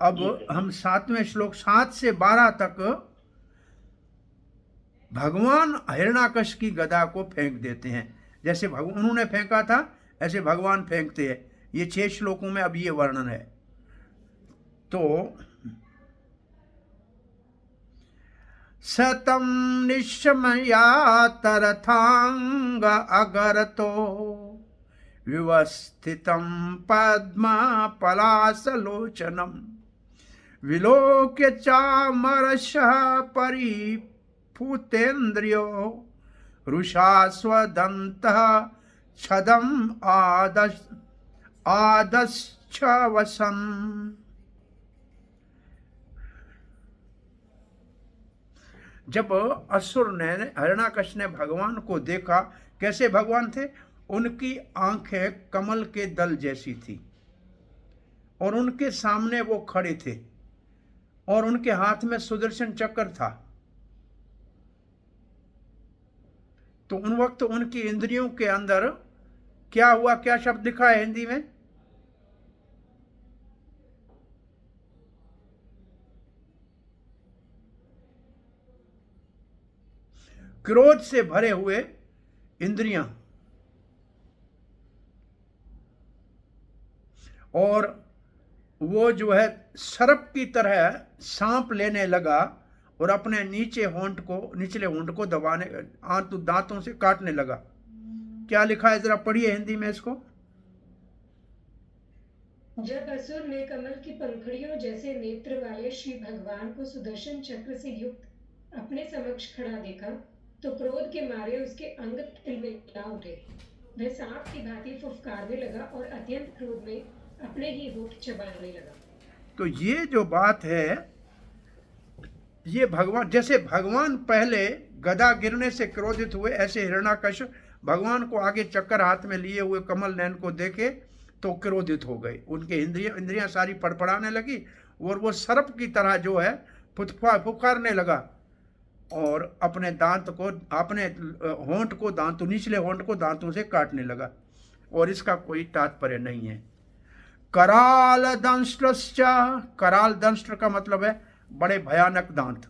अब हम 7वें श्लोक 7 से 12 तक भगवान हिरण्याकश की गदा को फेंक देते हैं। जैसे उन्होंने फेंका था ऐसे भगवान फेंकते हैं। ये 6 श्लोकों में अब ये वर्णन है। तो सतम निशमयातरथांग अगरतो विवस्थितं पद्मा पलासलोचनम विलोक्य चामरशः परिफुतेन्द्रियो रुषा स्वदन्तः छदम आदश्चवसन्। जब असुर ने, हिरण्याकश ने भगवान को देखा, कैसे भगवान थे? उनकी आंखें कमल के दल जैसी थी और उनके सामने वो खड़े थे और उनके हाथ में सुदर्शन चक्र था। तो उन वक्त उनकी इंद्रियों के अंदर क्या हुआ? क्या शब्द लिखा है हिंदी में? क्रोध से भरे हुए इंद्रियां, और वो जो है सर्प की तरह सांप लेने लगा और अपने निचले होंठ को दबाने दांतों से काटने लगा। क्या लिखा है, जरा पढ़िए हिंदी में इसको। जब असुर ने कमल की पंखुड़ियों जैसे नेत्र वाले श्री भगवान को सुदर्शन चक्र से युक्त अपने समक्ष खड़ा देखा तो क्रोध के मारे उसके अंग तिलमिला उठे। वह सांप की भांति फुफकारने लगा और अत्यंत क्रोध में अपने ही होठ चबाने लगा। तो ये जो बात है, ये भगवान, जैसे भगवान पहले गदा गिरने से क्रोधित हुए, ऐसे हिरण्याकश्यप भगवान को आगे चक्कर हाथ में लिए हुए कमल नयन को देखे तो क्रोधित हो गए। उनके इंद्रियां सारी फड़फड़ाने लगी और वो सर्प की तरह जो है फुफकारने लगा और अपने निचले होंठ को दांतों से काटने लगा। और इसका कोई तात्पर्य नहीं है। कराल दंष्ट्रश्च, कराल दंष्ट्र का मतलब है बड़े भयानक दांत।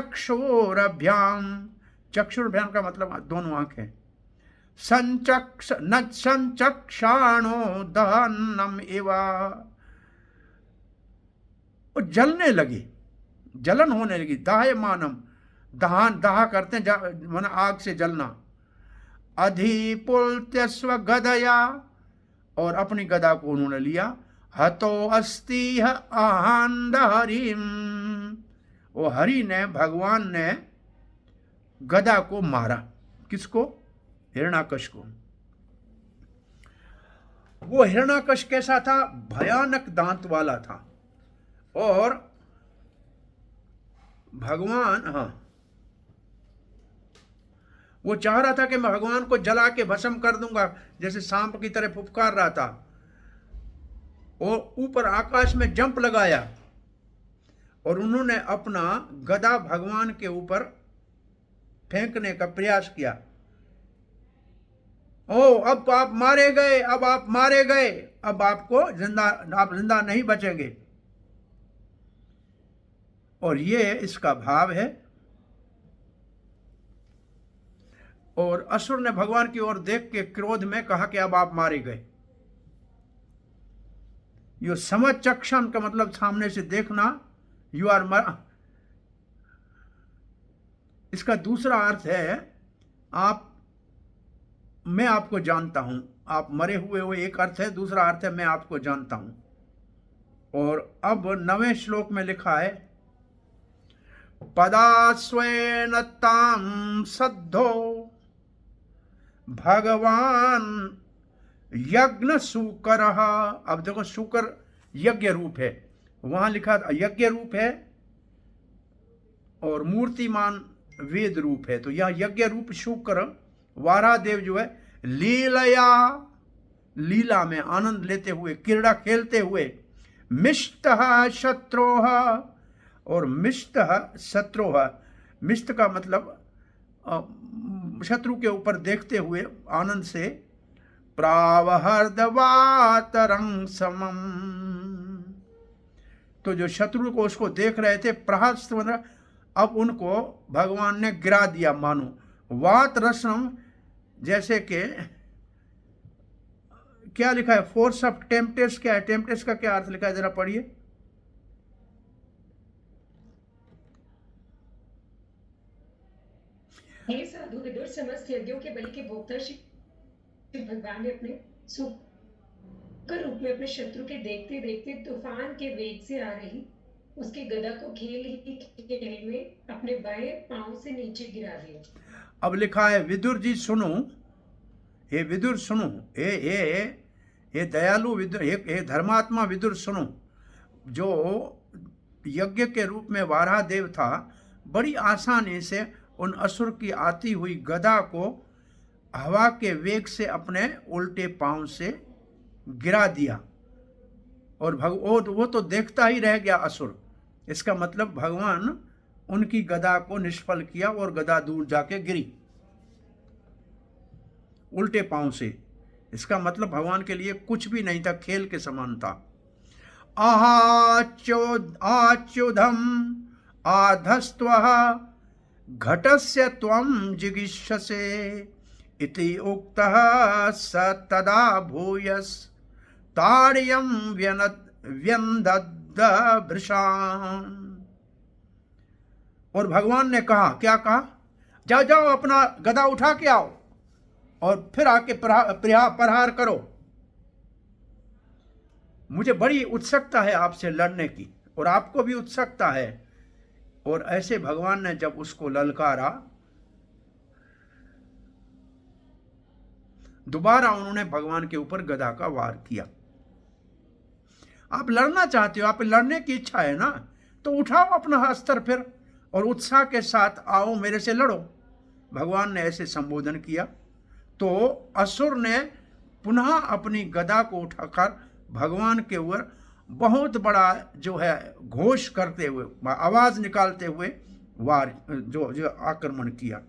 चक्षुरभ्याम का मतलब दोनों आंखें। संचक्षाणो दहन्नम एवा, जलने लगी, जलन होने लगी। दाह्यमानम, दाह करते हैं माना आग से जलना। अधिपुल्त्यस्व गदया, और अपनी गदा को उन्होंने लिया। हतो अस्ति आहांद हरिम, वो हरि ने, भगवान ने गदा को मारा। किसको? हिरण्याकश्यप को। वो हिरण्याकश्यप कैसा था? भयानक दांत वाला था। और भगवान, वो चाह रहा था कि मैं भगवान को जला के भस्म कर दूंगा, जैसे सांप की तरह फुफकार रहा था। और ऊपर आकाश में जंप लगाया और उन्होंने अपना गदा भगवान के ऊपर फेंकने का प्रयास किया। अब आप मारे गए, अब आप मारे गए, अब आप जिंदा नहीं बचेंगे। और ये इसका भाव है। और असुर ने भगवान की ओर देख के क्रोध में कहा कि अब आप मारे गए। यो समचक्षण का मतलब सामने से देखना, यू आर इसका दूसरा अर्थ है मैं आपको जानता हूं। आप मरे हुए एक अर्थ है, दूसरा अर्थ है मैं आपको जानता हूं। और अब 9वें श्लोक में लिखा है, पदास्वेन ताम सद्धो भगवान यज्ञ सूकर। अब देखो, सूकर यज्ञ रूप है, वहां लिखा यज्ञ रूप है, और मूर्तिमान वेद रूप है। तो यह यज्ञ रूप शूकर वारादेव जो है लीला में आनंद लेते हुए, क्रीड़ा खेलते हुए, मिष्टः शत्रोः, और मिष्टः शत्रोः, मिष्ट का मतलब शत्रु के ऊपर देखते हुए आनंद से, प्रावहर्दवातरं समम। तो जो शत्रु को उसको देख रहे थे, प्रहस्त मतलब अब उनको भगवान ने गिरा दिया मानो। वात रसम, जैसे कि क्या लिखा है, फोर्स ऑफ टेम्पटेस। क्या है टेम्पटेस का क्या अर्थ लिखा है, जरा पढ़िए। हे साधु विदुर, समस्त यज्ञों के बलि के भोक्ता श्री भगवान ने अपने सूकर रूप में अपने शत्रु के देखते देखते तूफान के वेग से आ रही उसकी गदा को खेल में अपने बाएं पांव से नीचे गिरा दिया। अब लिखा है, विदुर जी सुनो, हे विदुर सुनो, हे दयालु विदुर, हे धर्मात्मा विदुर सुनो। जो यज्ञ के रूप में वाराह देव था, बड़ी आसानी से उन असुर की आती हुई गदा को हवा के वेग से अपने उल्टे पांव से गिरा दिया। और वो तो देखता ही रह गया असुर। इसका मतलब भगवान उनकी गदा को निष्फल किया और गदा दूर जाके गिरी उल्टे पांव से। इसका मतलब भगवान के लिए कुछ भी नहीं था, खेल के समान था। आच्युधम आधस्त्वः घटस्य त्वं जिगीषसे इति उक्तः स तदा भूयस् ताड्यं व्यन्दद् युद्ध भृशाम। और भगवान ने कहा, क्या कहा? जाओ जाओ अपना गदा उठा के आओ और फिर आके प्रहार करो। मुझे बड़ी उत्सुकता है आपसे लड़ने की, और आपको भी उत्सुकता है। और ऐसे भगवान ने जब उसको ललकारा, दोबारा उन्होंने भगवान के ऊपर गदा का वार किया। आप लड़ना चाहते हो, आप लड़ने की इच्छा है ना, तो उठाओ अपना अस्त्र फिर और उत्साह के साथ आओ, मेरे से लड़ो। भगवान ने ऐसे संबोधन किया तो असुर ने पुनः अपनी गदा को उठाकर भगवान के ऊपर बहुत बड़ा जो है घोष करते हुए, आवाज निकालते हुए वार जो आक्रमण किया।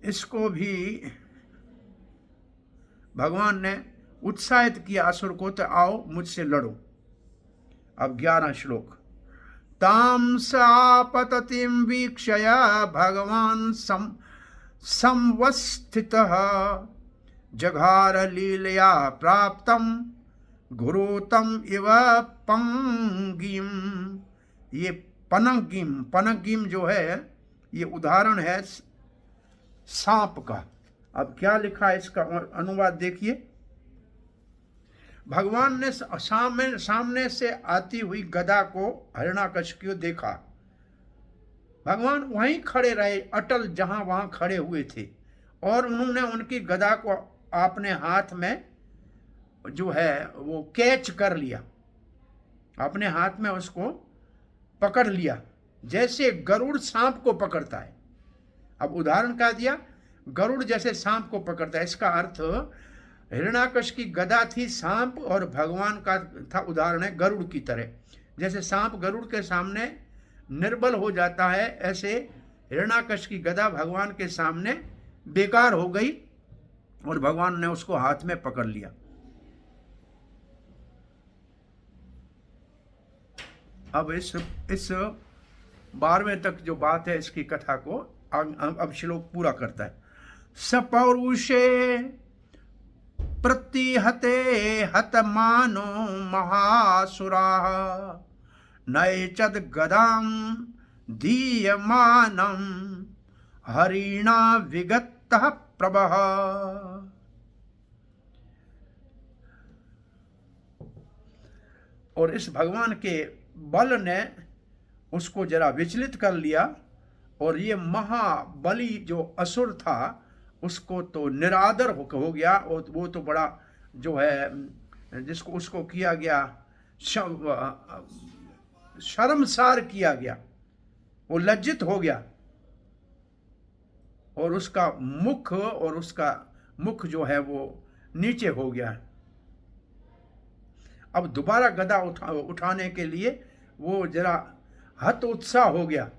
इसको भी भगवान ने उत्साहित किया असुर को, तो आओ मुझसे लड़ो। अब 11 श्लोक। ताम सापततिम वीक्षय भगवान संवस्थितः जघार लीलया प्राप्तम गुरुतम इव पंगिम। ये पनगिम जो है, ये उदाहरण है सांप का। अब क्या लिखा है इसका अनुवाद देखिए। भगवान ने सामने से आती हुई गदा को हिरण्याकश्यप देखा। भगवान वहीं खड़े रहे, अटल जहां वहां खड़े हुए थे, और उन्होंने उनकी गदा को अपने हाथ में जो है वो कैच कर लिया, अपने हाथ में उसको पकड़ लिया, जैसे गरुड़ सांप को पकड़ता है। अब उदाहरण क्या दिया? गरुड़ जैसे सांप को पकड़ता है। इसका अर्थ हिरण्याकश्यप की गदा थी सांप, और भगवान का था उदाहरण है गरुड़ की तरह। जैसे सांप गरुड़ के सामने निर्बल हो जाता है, ऐसे हिरण्याकश्यप की गदा भगवान के सामने बेकार हो गई, और भगवान ने उसको हाथ में पकड़ लिया। अब इस 12वें तक जो बात है इसकी कथा को अब श्लोक पूरा करता है। सपौरुषे प्रतिहते हतमानो महासुराः नैचद गदां दीयमानं हरिणा विगतः प्रभः। और इस भगवान के बल ने उसको जरा विचलित कर लिया, और ये महाबली जो असुर था उसको तो निरादर हो गया, और वो तो बड़ा जो है जिसको उसको किया गया, शर्मसार किया गया, वो लज्जित हो गया, और उसका मुख जो है वो नीचे हो गया। अब दोबारा गदा उठाने के लिए वो जरा हतोत्साह हो गया।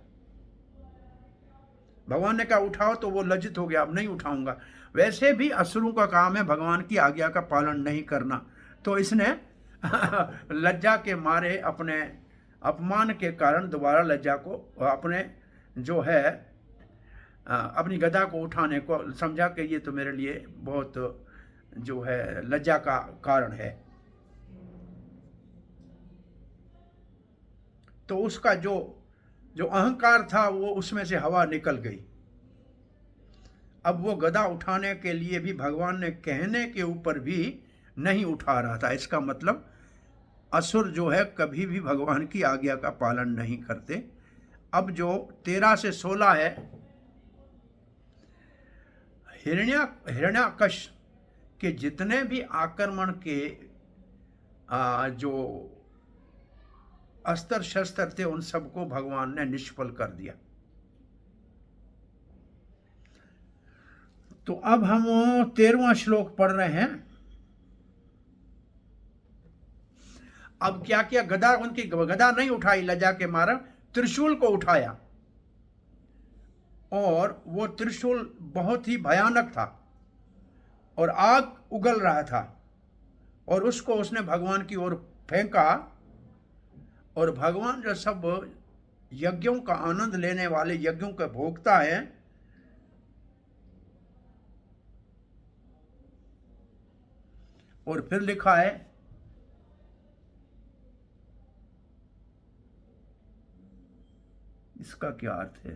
भगवान ने कहा उठाओ, तो वो लज्जित हो गया, अब नहीं उठाऊंगा। वैसे भी असुरों का काम है भगवान की आज्ञा का पालन नहीं करना, तो इसने लज्जा के मारे, अपने अपमान के कारण दोबारा लज्जा को अपने जो है अपनी गदा को उठाने को समझा कि ये तो मेरे लिए बहुत जो है लज्जा का कारण है। तो उसका जो अहंकार था वो उसमें से हवा निकल गई। अब वो गदा उठाने के लिए भी भगवान ने कहने के ऊपर भी नहीं उठा रहा था। इसका मतलब असुर जो है कभी भी भगवान की आज्ञा का पालन नहीं करते। अब जो 13 से 16 है, हिरण्याकश्यप के जितने भी आक्रमण के जो अस्त्र शस्त्र थे उन सबको भगवान ने निष्फल कर दिया। तो अब हम 13वां श्लोक पढ़ रहे हैं। अब क्या किया? उनकी गदा नहीं उठाई लज्जा के मारा, त्रिशूल को उठाया, और वो त्रिशूल बहुत ही भयानक था और आग उगल रहा था, और उसको उसने भगवान की ओर फेंका। और भगवान जो सब यज्ञों का आनंद लेने वाले, यज्ञों का भोक्ता है, और फिर लिखा है इसका क्या अर्थ है?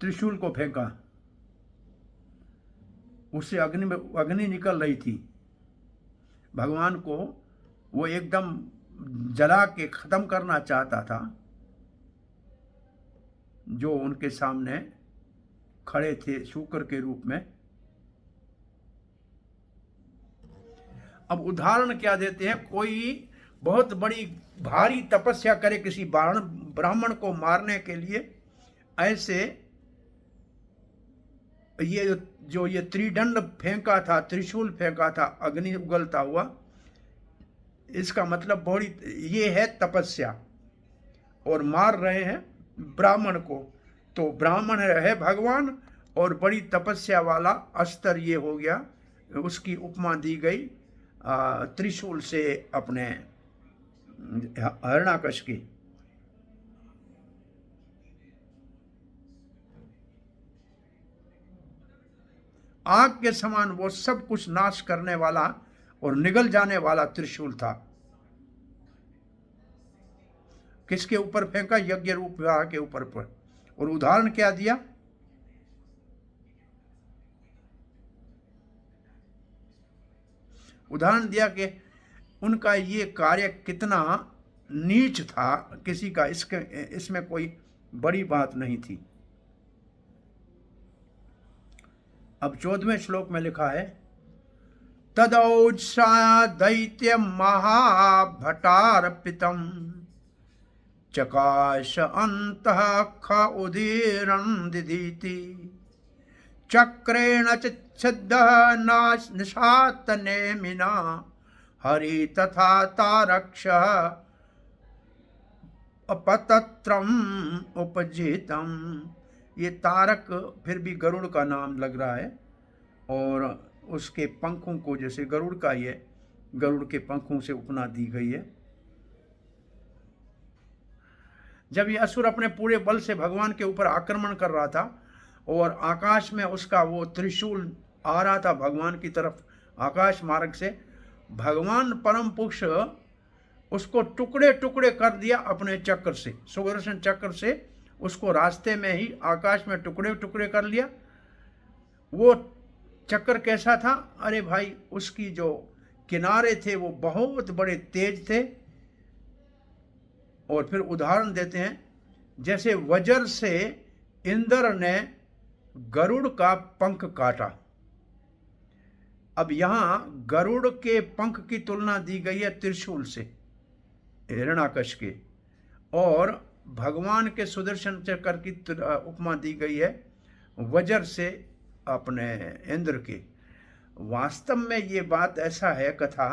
त्रिशूल को फेंका, उससे अग्नि निकल रही थी। भगवान को वो एकदम जला के खत्म करना चाहता था, जो उनके सामने खड़े थे शूकर के रूप में। अब उदाहरण क्या देते हैं, कोई बहुत बड़ी भारी तपस्या करे किसी ब्राह्मण को मारने के लिए, ऐसे ये त्रिदंड फेंका था, त्रिशूल फेंका था अग्नि उगलता हुआ, इसका मतलब बड़ी ये है तपस्या, और मार रहे हैं ब्राह्मण को, तो ब्राह्मण है भगवान और बड़ी तपस्या वाला अस्त्र ये हो गया। उसकी उपमा दी गई त्रिशूल से अपने हिरण्याकश की। आग के समान वो सब कुछ नाश करने वाला और निगल जाने वाला त्रिशूल था। किसके ऊपर फेंका? यज्ञ रूप विवाह के ऊपर पर। और उदाहरण क्या दिया? उदाहरण दिया कि उनका ये कार्य कितना नीच था, किसी का इसमें कोई बड़ी बात नहीं थी। अब 14वें श्लोक में लिखा है, तदौत्सा दैत्य महाभटार्पितम चकाश अंतः ख उदीरं दिदीति चक्रेण छिद्दः निशातनेमिना हरि तथा तारक्ष अपतत्रम उपजितम। ये तारक फिर भी गरुड़ का नाम लग रहा है, और उसके पंखों को जैसे गरुड़ का ये गरुड़ के पंखों से उपमा दी गई है। जब ये असुर अपने पूरे बल से भगवान के ऊपर आक्रमण कर रहा था और आकाश में उसका वो त्रिशूल आ रहा था भगवान की तरफ आकाश मार्ग से, भगवान परम पुरुष उसको टुकड़े टुकड़े कर दिया अपने चक्र से, सुदर्शन चक्र से उसको रास्ते में ही आकाश में टुकड़े टुकड़े कर लिया। वो चक्र कैसा था? अरे भाई, उसकी जो किनारे थे वो बहुत बड़े तेज थे। और फिर उदाहरण देते हैं, जैसे वज्र से इंद्र ने गरुड़ का पंख काटा। अब यहां गरुड़ के पंख की तुलना दी गई है त्रिशूल से, हिरण्याकश के, और भगवान के सुदर्शन चक्र की उपमा दी गई है वज्र से अपने इंद्र के। वास्तव में ये बात ऐसा है कथा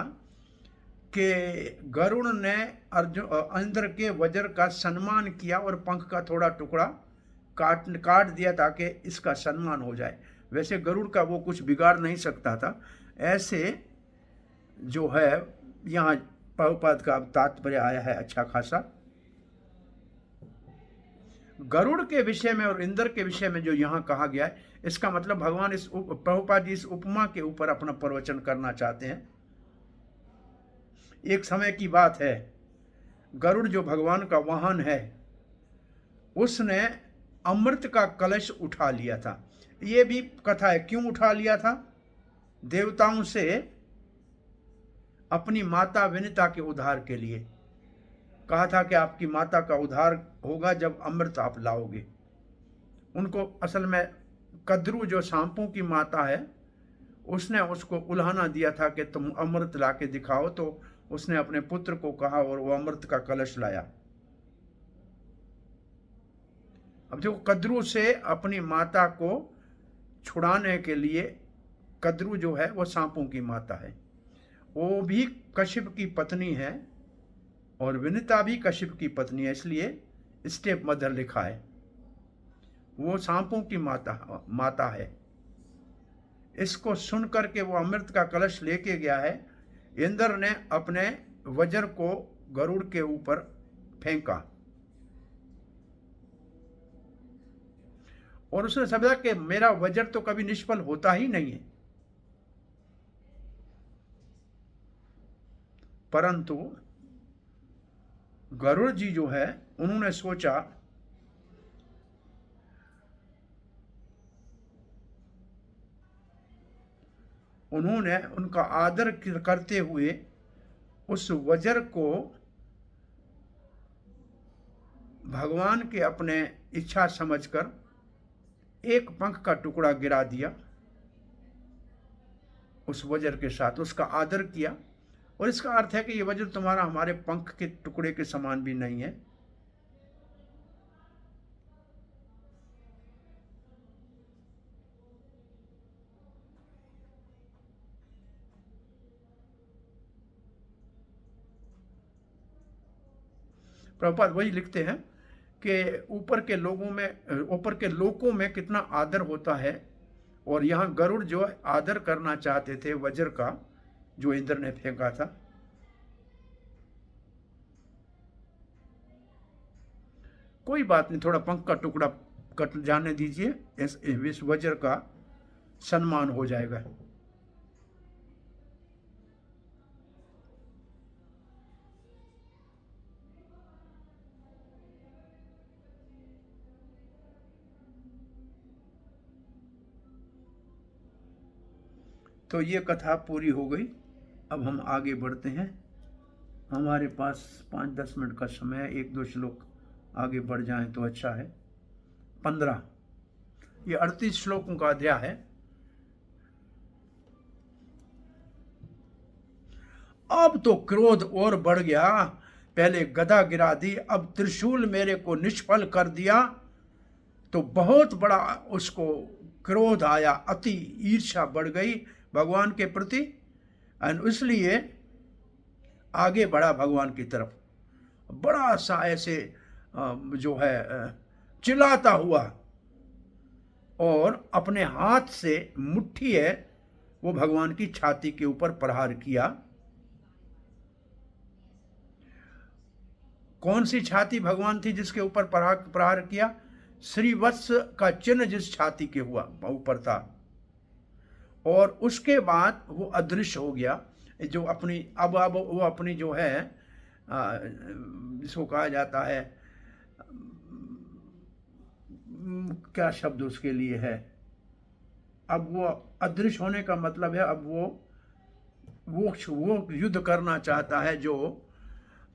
कि गरुड़ ने इंद्र के वज्र का सम्मान किया और पंख का थोड़ा टुकड़ा काट दिया ताकि इसका सम्मान हो जाए। वैसे गरुड़ का वो कुछ बिगाड़ नहीं सकता था। ऐसे जो है यहाँ प्रभुपाद का तात्पर्य आया है अच्छा खासा। गरुड़ के विषय में और इंद्र के विषय में जो यहाँ कहा गया है, इसका मतलब भगवान प्रभुपाद जी इस उपमा के ऊपर अपना प्रवचन करना चाहते हैं। एक समय की बात है, गरुड़ जो भगवान का वाहन है, उसने अमृत का कलश उठा लिया था। ये भी कथा है, क्यों उठा लिया था? देवताओं से अपनी माता विनिता के उद्धार के लिए कहा था कि आपकी माता का उद्धार होगा जब अमृत आप लाओगे। उनको असल में कद्रू जो सांपों की माता है, उसने उसको उल्हाना दिया था कि तुम अमृत ला के दिखाओ, तो उसने अपने पुत्र को कहा और वो अमृत का कलश लाया। अब देखो, कद्रू से अपनी माता को छुड़ाने के लिए, कद्रू जो है वो सांपों की माता है, वो भी कश्यप की पत्नी है और विनिता भी कश्यप की पत्नी है, इसलिए स्टेप मदर लिखा है। वो सांपों की माता है। इसको सुन करके वो अमृत का कलश लेके गया है। इंद्र ने अपने वज्र को गरुड़ के ऊपर फेंका और उसने समझा कि मेरा वज्र तो कभी निष्फल होता ही नहीं है। परंतु गरुड़ जी जो है उन्होंने सोचा उन्होंने उनका आदर करते हुए उस वज्र को भगवान के अपने इच्छा समझकर एक पंख का टुकड़ा गिरा दिया, उस वज्र के साथ उसका आदर किया। और इसका अर्थ है कि ये वज्र तुम्हारा हमारे पंख के टुकड़े के समान भी नहीं है। प्रभुपाद वही लिखते हैं कि ऊपर के लोकों में कितना आदर होता है, और यहाँ गरुड़ जो आदर करना चाहते थे वज्र का जो इंद्र ने फेंका था। कोई बात नहीं, थोड़ा पंख का टुकड़ा कट जाने दीजिए, इस वज्र का सम्मान हो जाएगा। तो ये कथा पूरी हो गई। अब हम आगे बढ़ते हैं। हमारे पास 5-10 मिनट का समय है, 1-2 श्लोक आगे बढ़ जाएं तो अच्छा है। 15, ये 38 श्लोकों का अध्याय है। अब तो क्रोध और बढ़ गया, पहले गदा गिरा दी, अब त्रिशूल मेरे को निष्फल कर दिया। तो बहुत बड़ा उसको क्रोध आया, अति ईर्ष्या बढ़ गई भगवान के प्रति, और इसलिए आगे बढ़ा भगवान की तरफ, बड़ा सा ऐसे जो है चिल्लाता हुआ, और अपने हाथ से मुट्ठी है वो भगवान की छाती के ऊपर प्रहार किया। कौन सी छाती भगवान थी जिसके ऊपर प्रहार किया? श्रीवत्स का चिन्ह जिस छाती के हुआ ऊपर था, और उसके बाद वो अदृश्य हो गया। जो अपनी अब वो अपनी जो है जिसको कहा जाता है, क्या शब्द उसके लिए है, अब वो अदृश्य होने का मतलब है अब वो युद्ध करना चाहता है, जो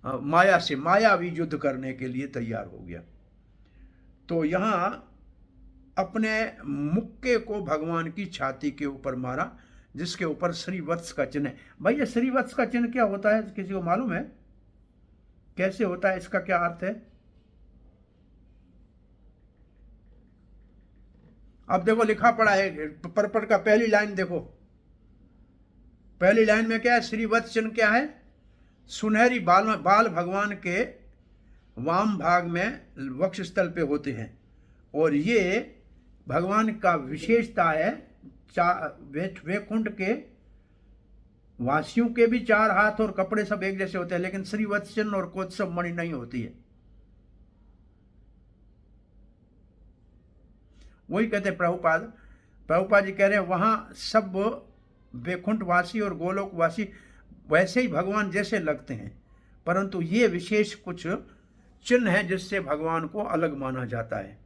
माया से मायावी युद्ध करने के लिए तैयार हो गया। तो यहाँ अपने मुक्के को भगवान की छाती के ऊपर मारा, जिसके ऊपर श्रीवत्स का चिन्ह है। भाई ये श्रीवत्स का चिन्ह क्या होता है, किसी को मालूम है? कैसे होता है, इसका क्या अर्थ है? अब देखो लिखा पड़ा है परपट का, पहली लाइन देखो, पहली लाइन में क्या है? श्रीवत्स चिन्ह क्या है? सुनहरी बाल भगवान के वाम भाग में वक्षस्थल पे होते हैं, और ये भगवान का विशेषता है। वैकुंठ के वासियों के भी 4 हाथ और कपड़े सब एक जैसे होते हैं, लेकिन श्रीवत्स चिन्ह और कोत्सव मणि नहीं होती है। वही कहते हैं प्रभुपाद जी कह रहे हैं वहां सब वैकुंठ वासी और गोलोक वासी वैसे ही भगवान जैसे लगते हैं, परंतु ये विशेष कुछ चिन्ह है जिससे भगवान को अलग माना जाता है।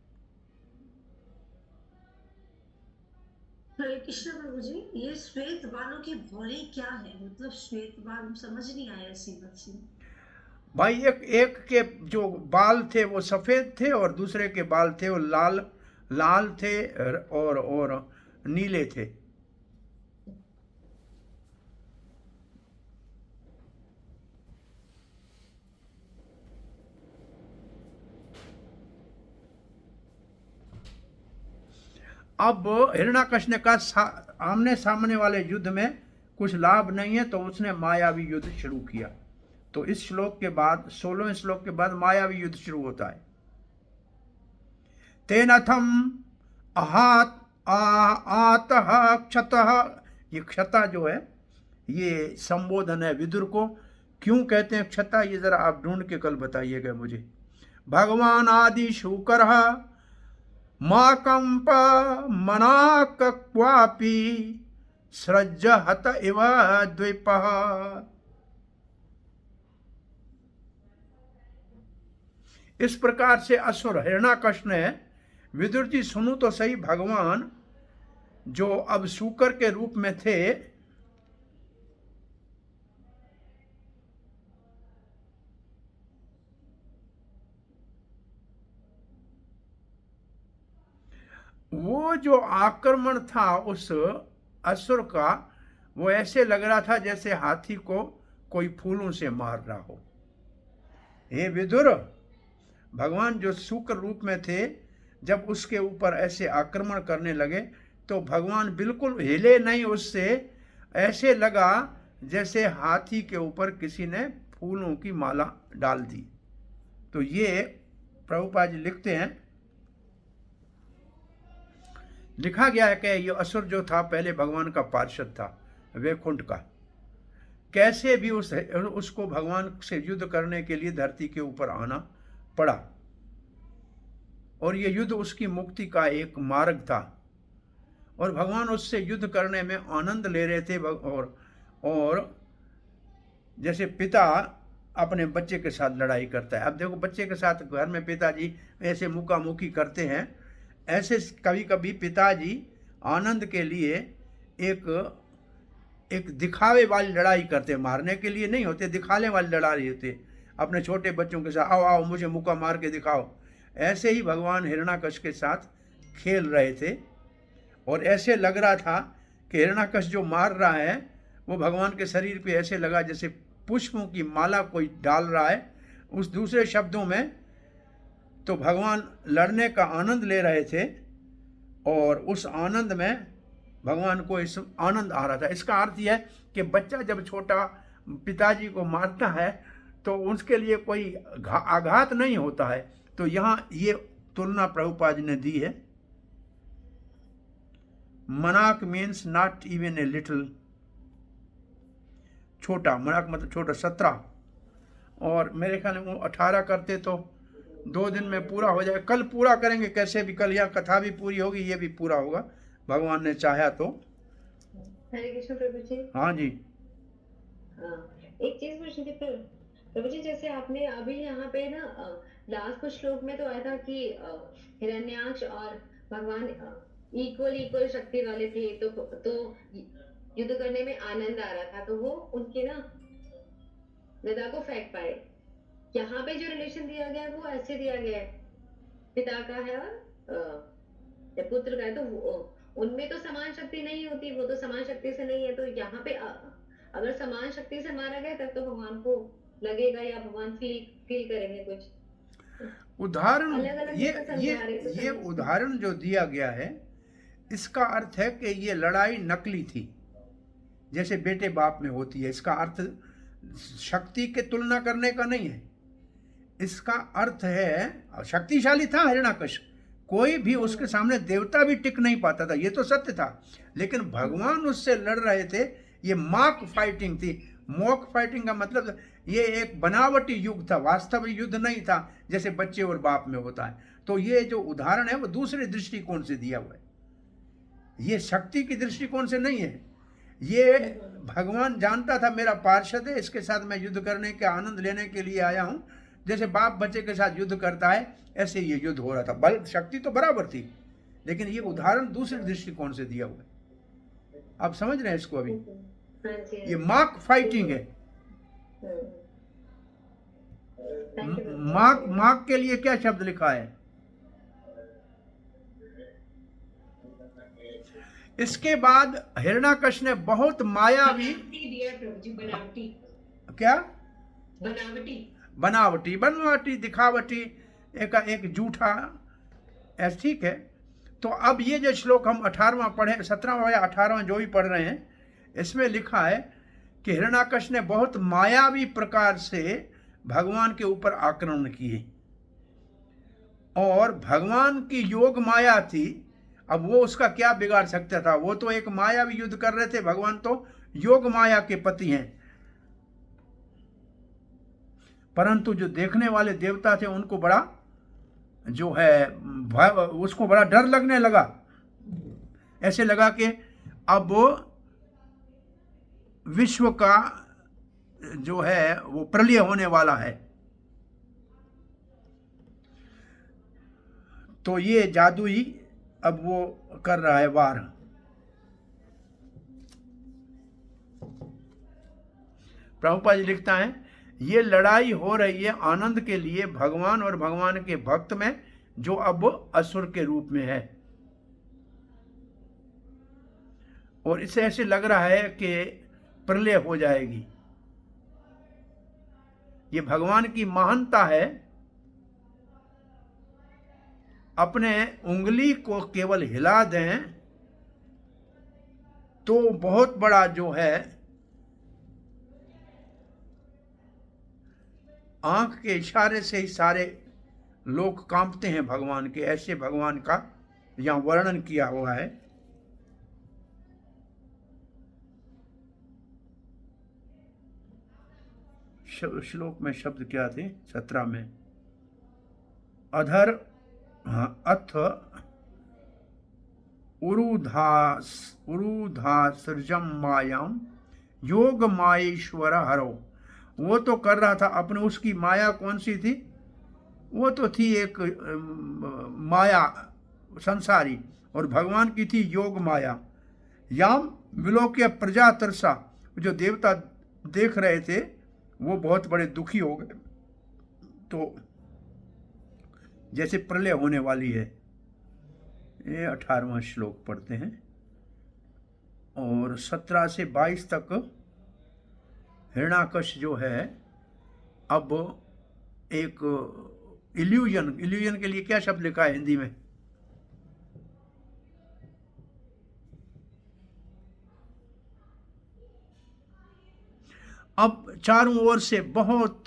हरे कृष्ण प्रभु जी, ये श्वेत बालों की भौरी क्या है? मतलब श्वेत बाल समझ नहीं आया इसी बात से। भाई एक के जो बाल थे वो सफेद थे, और दूसरे के बाल थे वो लाल थे और नीले थे। अब हिरण्याकश्यप ने कहा आमने सामने वाले युद्ध में कुछ लाभ नहीं है, तो उसने मायावी युद्ध शुरू किया। तो इस श्लोक के बाद 16वें श्लोक के बाद मायावी युद्ध शुरू होता है। तेनथम आतः क्षतः, ये क्षता जो है ये संबोधन है विदुर को। क्यों कहते हैं क्षता, ये जरा आप ढूंढ के कल बताइएगा मुझे। भगवान आदि शूकर माकंप मनाक्वापि सृज हत इव द्वीप। इस प्रकार से असुर हिरण्याकश ने, विदुर जी सुनो तो सही, भगवान जो अब शूकर के रूप में थे, वो जो आक्रमण था उस असुर का, वो ऐसे लग रहा था जैसे हाथी को कोई फूलों से मार रहा हो। हे विदुर, भगवान जो शूकर रूप में थे, जब उसके ऊपर ऐसे आक्रमण करने लगे तो भगवान बिल्कुल हिले नहीं उससे, ऐसे लगा जैसे हाथी के ऊपर किसी ने फूलों की माला डाल दी। तो ये प्रभुपाद जी लिखते हैं, लिखा गया है कि ये असुर जो था पहले भगवान का पार्षद था, वैकुंठ का। कैसे भी उसको भगवान से युद्ध करने के लिए धरती के ऊपर आना पड़ा, और ये युद्ध उसकी मुक्ति का एक मार्ग था, और भगवान उससे युद्ध करने में आनंद ले रहे थे। और जैसे पिता अपने बच्चे के साथ लड़ाई करता है, अब देखो बच्चे के साथ घर में पिताजी ऐसे मुकामुकी करते हैं, ऐसे कभी कभी पिताजी आनंद के लिए एक दिखावे वाली लड़ाई करते, मारने के लिए नहीं होते, दिखाने वाली लड़ाई होते अपने छोटे बच्चों के साथ, आओ आओ मुझे मुक्का मार के दिखाओ। ऐसे ही भगवान हिरण्याकश के साथ खेल रहे थे, और ऐसे लग रहा था कि हिरण्याकश जो मार रहा है वो भगवान के शरीर पे ऐसे लगा जैसे पुष्पों की माला कोई डाल रहा है। उस दूसरे शब्दों में तो भगवान लड़ने का आनंद ले रहे थे, और उस आनंद में भगवान को इस आनंद आ रहा था। इसका अर्थ यह है कि बच्चा जब छोटा पिताजी को मारता है तो उसके लिए कोई आघात नहीं होता है। तो यहाँ ये तुलना प्रभुपाद जी ने दी है। मनाक means not even a little, छोटा, मनाक मतलब छोटा, 17, और मेरे ख्याल में वो 18 करते तो 2 दिन में पूरा हो जाए। कल पूरा करेंगे कैसे भी, कल यहाँ कथा भी पूरी होगी, ये भी पूरा होगा भगवान ने चाहा तो। हरे कृष्ण प्रभु जी। हाँ जी। एक चीज पूछनी थी प्रभु जी, जैसे आपने अभी यहाँ पे ना लास्ट कुछ श्लोक में तो आया था कि हिरण्याक्ष और भगवान इक्वल शक्ति वाले थे, तो युद्ध करने में आनंद आ रहा था, तो वो उनके ना गदा को फेंक पाए। यहाँ पे जो रिलेशन दिया गया है वो ऐसे दिया गया है, पिता का है और पुत्र का है, तो उनमें तो समान शक्ति नहीं होती, वो तो समान शक्ति से नहीं है। तो यहाँ पे अगर समान शक्ति से मारा गया तब तो भगवान को लगेगा, या भगवान फील करेंगे कुछ उदाहरण। अलग-अलग ये उदाहरण जो दिया गया है, इसका अर्थ है कि ये लड़ाई नकली थी, जैसे बेटे बाप में होती है। इसका अर्थ शक्ति के तुलना करने का नहीं है। इसका अर्थ है शक्तिशाली था हिरण्याकश, कोई भी उसके सामने देवता भी टिक नहीं पाता था, ये तो सत्य था। लेकिन भगवान उससे लड़ रहे थे, ये मॉक फाइटिंग थी। मॉक फाइटिंग का मतलब ये एक बनावटी युद्ध था, वास्तविक युद्ध नहीं था जैसे बच्चे और बाप में होता है। तो ये जो उदाहरण है वो दूसरे दृष्टिकोण से दिया हुआ है, ये शक्ति की दृष्टिकोण से नहीं है। ये भगवान जानता था मेरा पार्षद है, इसके साथ मैं युद्ध करने के आनंद लेने के लिए आया हूँ। जैसे बाप बच्चे के साथ युद्ध करता है, ऐसे ये युद्ध हो रहा था। बल शक्ति तो बराबर थी, लेकिन ये उदाहरण दूसरे दृष्टिकोण से दिया हुआ है। आप समझ रहे हैं इसको? अभी ये मॉक फाइटिंग है। मॉक के लिए क्या शब्द लिखा है? इसके बाद हिरण्याकश ने बहुत मायावी दिया प्रभु जी, बनावटी। क्या? बनावटी दिखावटी, एक झूठा, ऐसा, ठीक है। तो अब ये जो श्लोक हम 18वां पढ़े, 17वां या 18वां जो भी पढ़ रहे हैं, इसमें लिखा है कि हिरण्याकश ने बहुत मायावी प्रकार से भगवान के ऊपर आक्रमण किए, और भगवान की योग माया थी। अब वो उसका क्या बिगाड़ सकता था? वो तो एक मायावी युद्ध कर रहे थे, भगवान तो योग माया के पति हैं। परंतु जो देखने वाले देवता थे उनको बड़ा जो है उसको बड़ा डर लगने लगा। ऐसे लगा कि अब विश्व का जो है वो प्रलय होने वाला है। तो ये जादुई अब वो कर रहा है वार। प्रभुपाद जी लिखता है, ये लड़ाई हो रही है आनंद के लिए भगवान और भगवान के भक्त में, जो अब असुर के रूप में है। और इसे ऐसे लग रहा है कि प्रलय हो जाएगी। ये भगवान की महानता है। अपने उंगली को केवल हिला दें तो बहुत बड़ा जो है आंख के इशारे से ही सारे लोग कांपते हैं भगवान के। ऐसे भगवान का यहां वर्णन किया हुआ है। श्लोक में शब्द क्या थे? 17 में अधर अथ उरुधासृजम मायाम योग मायेश्वर हरो। वो तो कर रहा था अपने, उसकी माया कौन सी थी? वो तो थी एक माया संसारी, और भगवान की थी योग माया। याम विलोक्य प्रजा तरसा, जो देवता देख रहे थे वो बहुत बड़े दुखी हो गए। तो जैसे प्रलय होने वाली है। ये 18वां श्लोक पढ़ते हैं। और 17 से 22 तक हिरण्याकश जो है अब एक इल्यूजन के लिए क्या शब्द लिखा है हिंदी में? अब चारों ओर से बहुत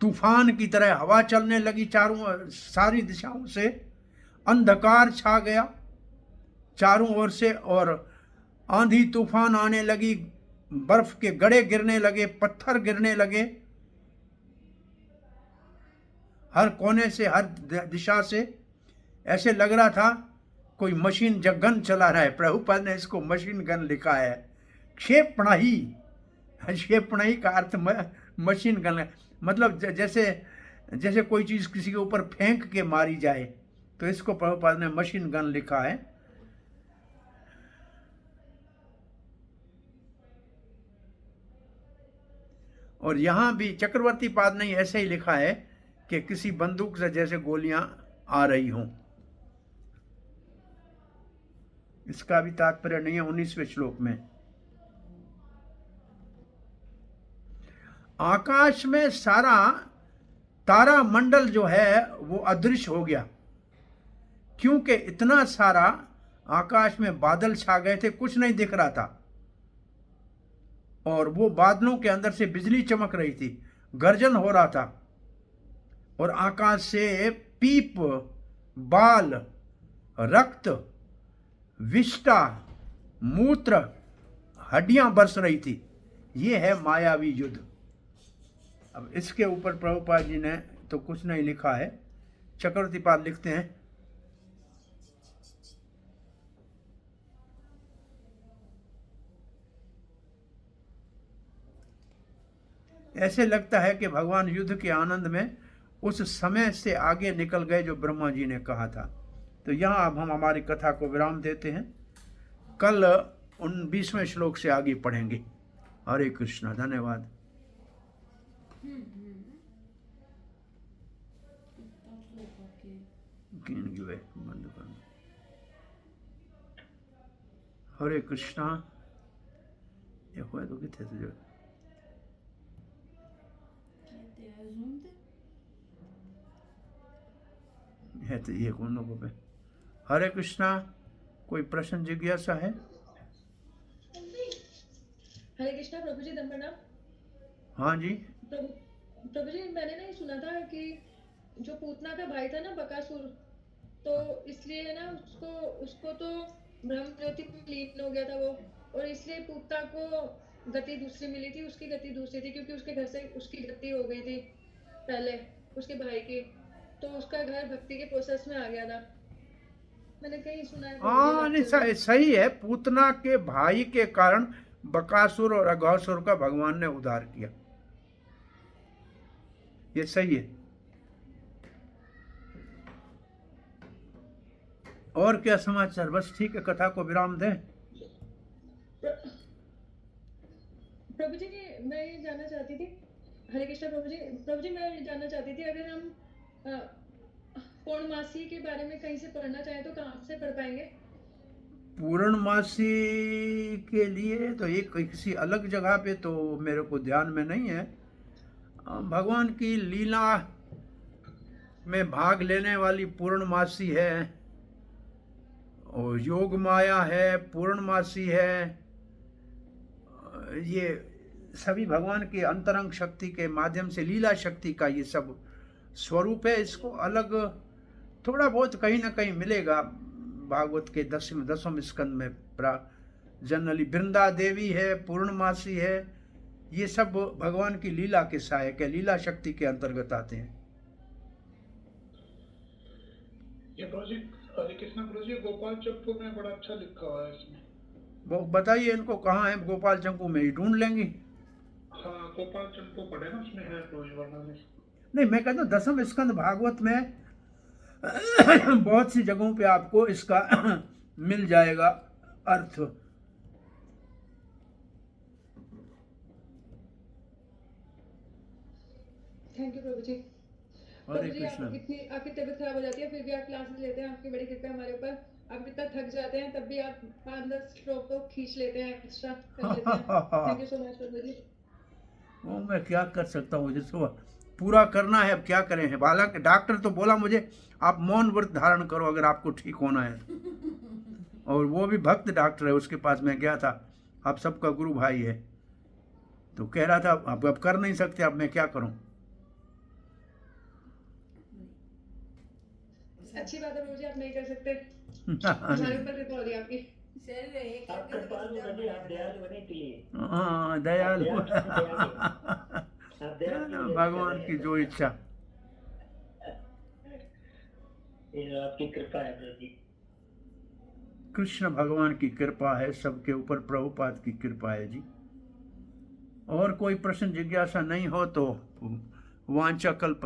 तूफान की तरह हवा चलने लगी, चारों सारी दिशाओं से अंधकार छा गया चारों ओर से, और आंधी तूफान आने लगी, बर्फ के गड़े गिरने लगे, पत्थर गिरने लगे, हर कोने से, हर दिशा से। ऐसे लग रहा था कोई मशीन गन चला रहा है। प्रभुपाद ने इसको मशीन गन लिखा है। क्षेपणाही, क्षेपणाही का अर्थ मशीन गन, मतलब जैसे कोई चीज किसी के ऊपर फेंक के मारी जाए, तो इसको प्रभुपाद ने मशीन गन लिखा है। और यहां भी चक्रवर्ती पाद ने ऐसे ही लिखा है कि किसी बंदूक से जैसे गोलियां आ रही हों। इसका भी तात्पर्य नहीं है 19वें श्लोक में। आकाश में सारा तारा मंडल जो है वो अदृश्य हो गया, क्योंकि इतना सारा आकाश में बादल छा गए थे, कुछ नहीं दिख रहा था। और वो बादलों के अंदर से बिजली चमक रही थी, गर्जन हो रहा था, और आकाश से पीप, बाल, रक्त, विष्टा, मूत्र, हड्डियां बरस रही थी। ये है मायावी युद्ध। अब इसके ऊपर प्रभुपाद जी ने तो कुछ नहीं लिखा है। चक्रवर्ती पाद लिखते हैं, ऐसे लगता है कि भगवान युद्ध के आनंद में उस समय से आगे निकल गए जो ब्रह्मा जी ने कहा था। तो यहाँ अब हम हमारी कथा को विराम देते हैं। कल 19वें श्लोक से आगे पढ़ेंगे। हरे कृष्णा। धन्यवाद। बंद करना। हरे कृष्णा। ये हुआ तो कितने से जो है तो ये कौन लोगों पे। हरे कृष्णा। कोई प्रश्न जिज्ञासा है? हरे कृष्णा। प्रभु जी दम प्रणाम। हाँ जी। प्रभु जी, मैंने ना ये सुना था कि जो पूतना का भाई था ना बकासुर, तो इसलिए है ना उसको तो ब्रह्म ज्योति में लीन हो गया था वो, और इसलिए पूतना को गति दूसरी मिली थी, उसकी गति दूसरी थी, क्योंकि उसके घर से उसकी गति हो गई थी पहले उसके भाई की, तो उसका घर भक्ति के प्रोसेस में आ गया था। मैंने कहीं सुना है। हाँ नहीं, सही है। पूतना के भाई के कारण बकासुर और अघासुर का भगवान ने उद्धार किया। ये सही है। और क्या समाचार? बस ठीक है, कथा को विराम दें। प्रभु जी मैं ये जानना चाहती थी, हरे कृष्णा प्रभु जी मैं ये जानना चाहती थी, अगर हम पूर्णमासी के बारे में कहीं से पढ़ना चाहें तो कहाँ से पढ़ पाएंगे? पूर्णमासी के लिए तो एक किसी अलग जगह पे तो मेरे को ध्यान में नहीं है। भगवान की लीला में भाग लेने वाली पूर्णमासी है, और योग माया है, पूर्णमासी है, ये सभी भगवान की अंतरंग शक्ति के माध्यम से लीला शक्ति का ये सब स्वरूप है। इसको अलग थोड़ा बहुत कहीं ना कहीं मिलेगा भागवत के 10वें स्कंद में। जनरली वृंदा देवी है, पूर्णमासी है, ये सब भगवान की लीला के सहायक है, लीला शक्ति के अंतर्गत आते हैं। ये प्रोजेक्ट हरे कृष्णा प्रोजेक्ट गोपाल चंपू में बड़ा अच्छा लिखा हुआ है इसमें। वो बताइए इनको कहाँ है? गोपाल चंपू में ही ढूंढ लेंगे। हाँ गोपाल चंपू पढ़े ना, उसमें है प्रोजेक्ट वर्णन। नहीं, मैं कहता हूँ 10वें स्कंद भागवत में बहुत सी जगहों पे आपको इसका मिल जाएगा अर्थ। थैंक यू प्रभु जी। हरे प्रभु जी कृष्णा। आपकी तबीयत खराब हो जाती है फिर भी आप क्लासेस लेते हैं, आपकी बड़ी कृपा है हमारे ऊपर। आप इतना थक जाते हैं तब भी आप 5-10 श्लोक तो खींच लेते हैं, एक्स्ट्रा कर लेते हैं। थैंक यू सो मच प्रभु जी। वो मैं क्या कर सकता हूँ, जिसको पूरा करना है अब क्या करें। है हालांकि डॉक्टर तो बोला मुझे आप मौन व्रत धारण करो अगर आपको ठीक होना है तो। और वो भी भक्त डॉक्टर है, उसके पास मैं गया था, आप सबका गुरु भाई है, तो कह रहा था अब कर नहीं सकते, अब मैं क्या करूं। अच्छी बात है प्रभु जी, आप नहीं कर सकते, हमारे ऊपर कृपा हो रही है आपकी। आप कृपालु बने, आप दयालु बने के लिए। हाँ दयालु। आप दयालु भगवान की जो इच्छा। ये आपकी कृपा है प्रभु जी। कृष्ण भगवान की कृपा है सबके ऊपर, प्रभुपाद की कृपा है जी। और कोई प्रश्न जिज्ञासा नहीं हो तो वांछा कल्प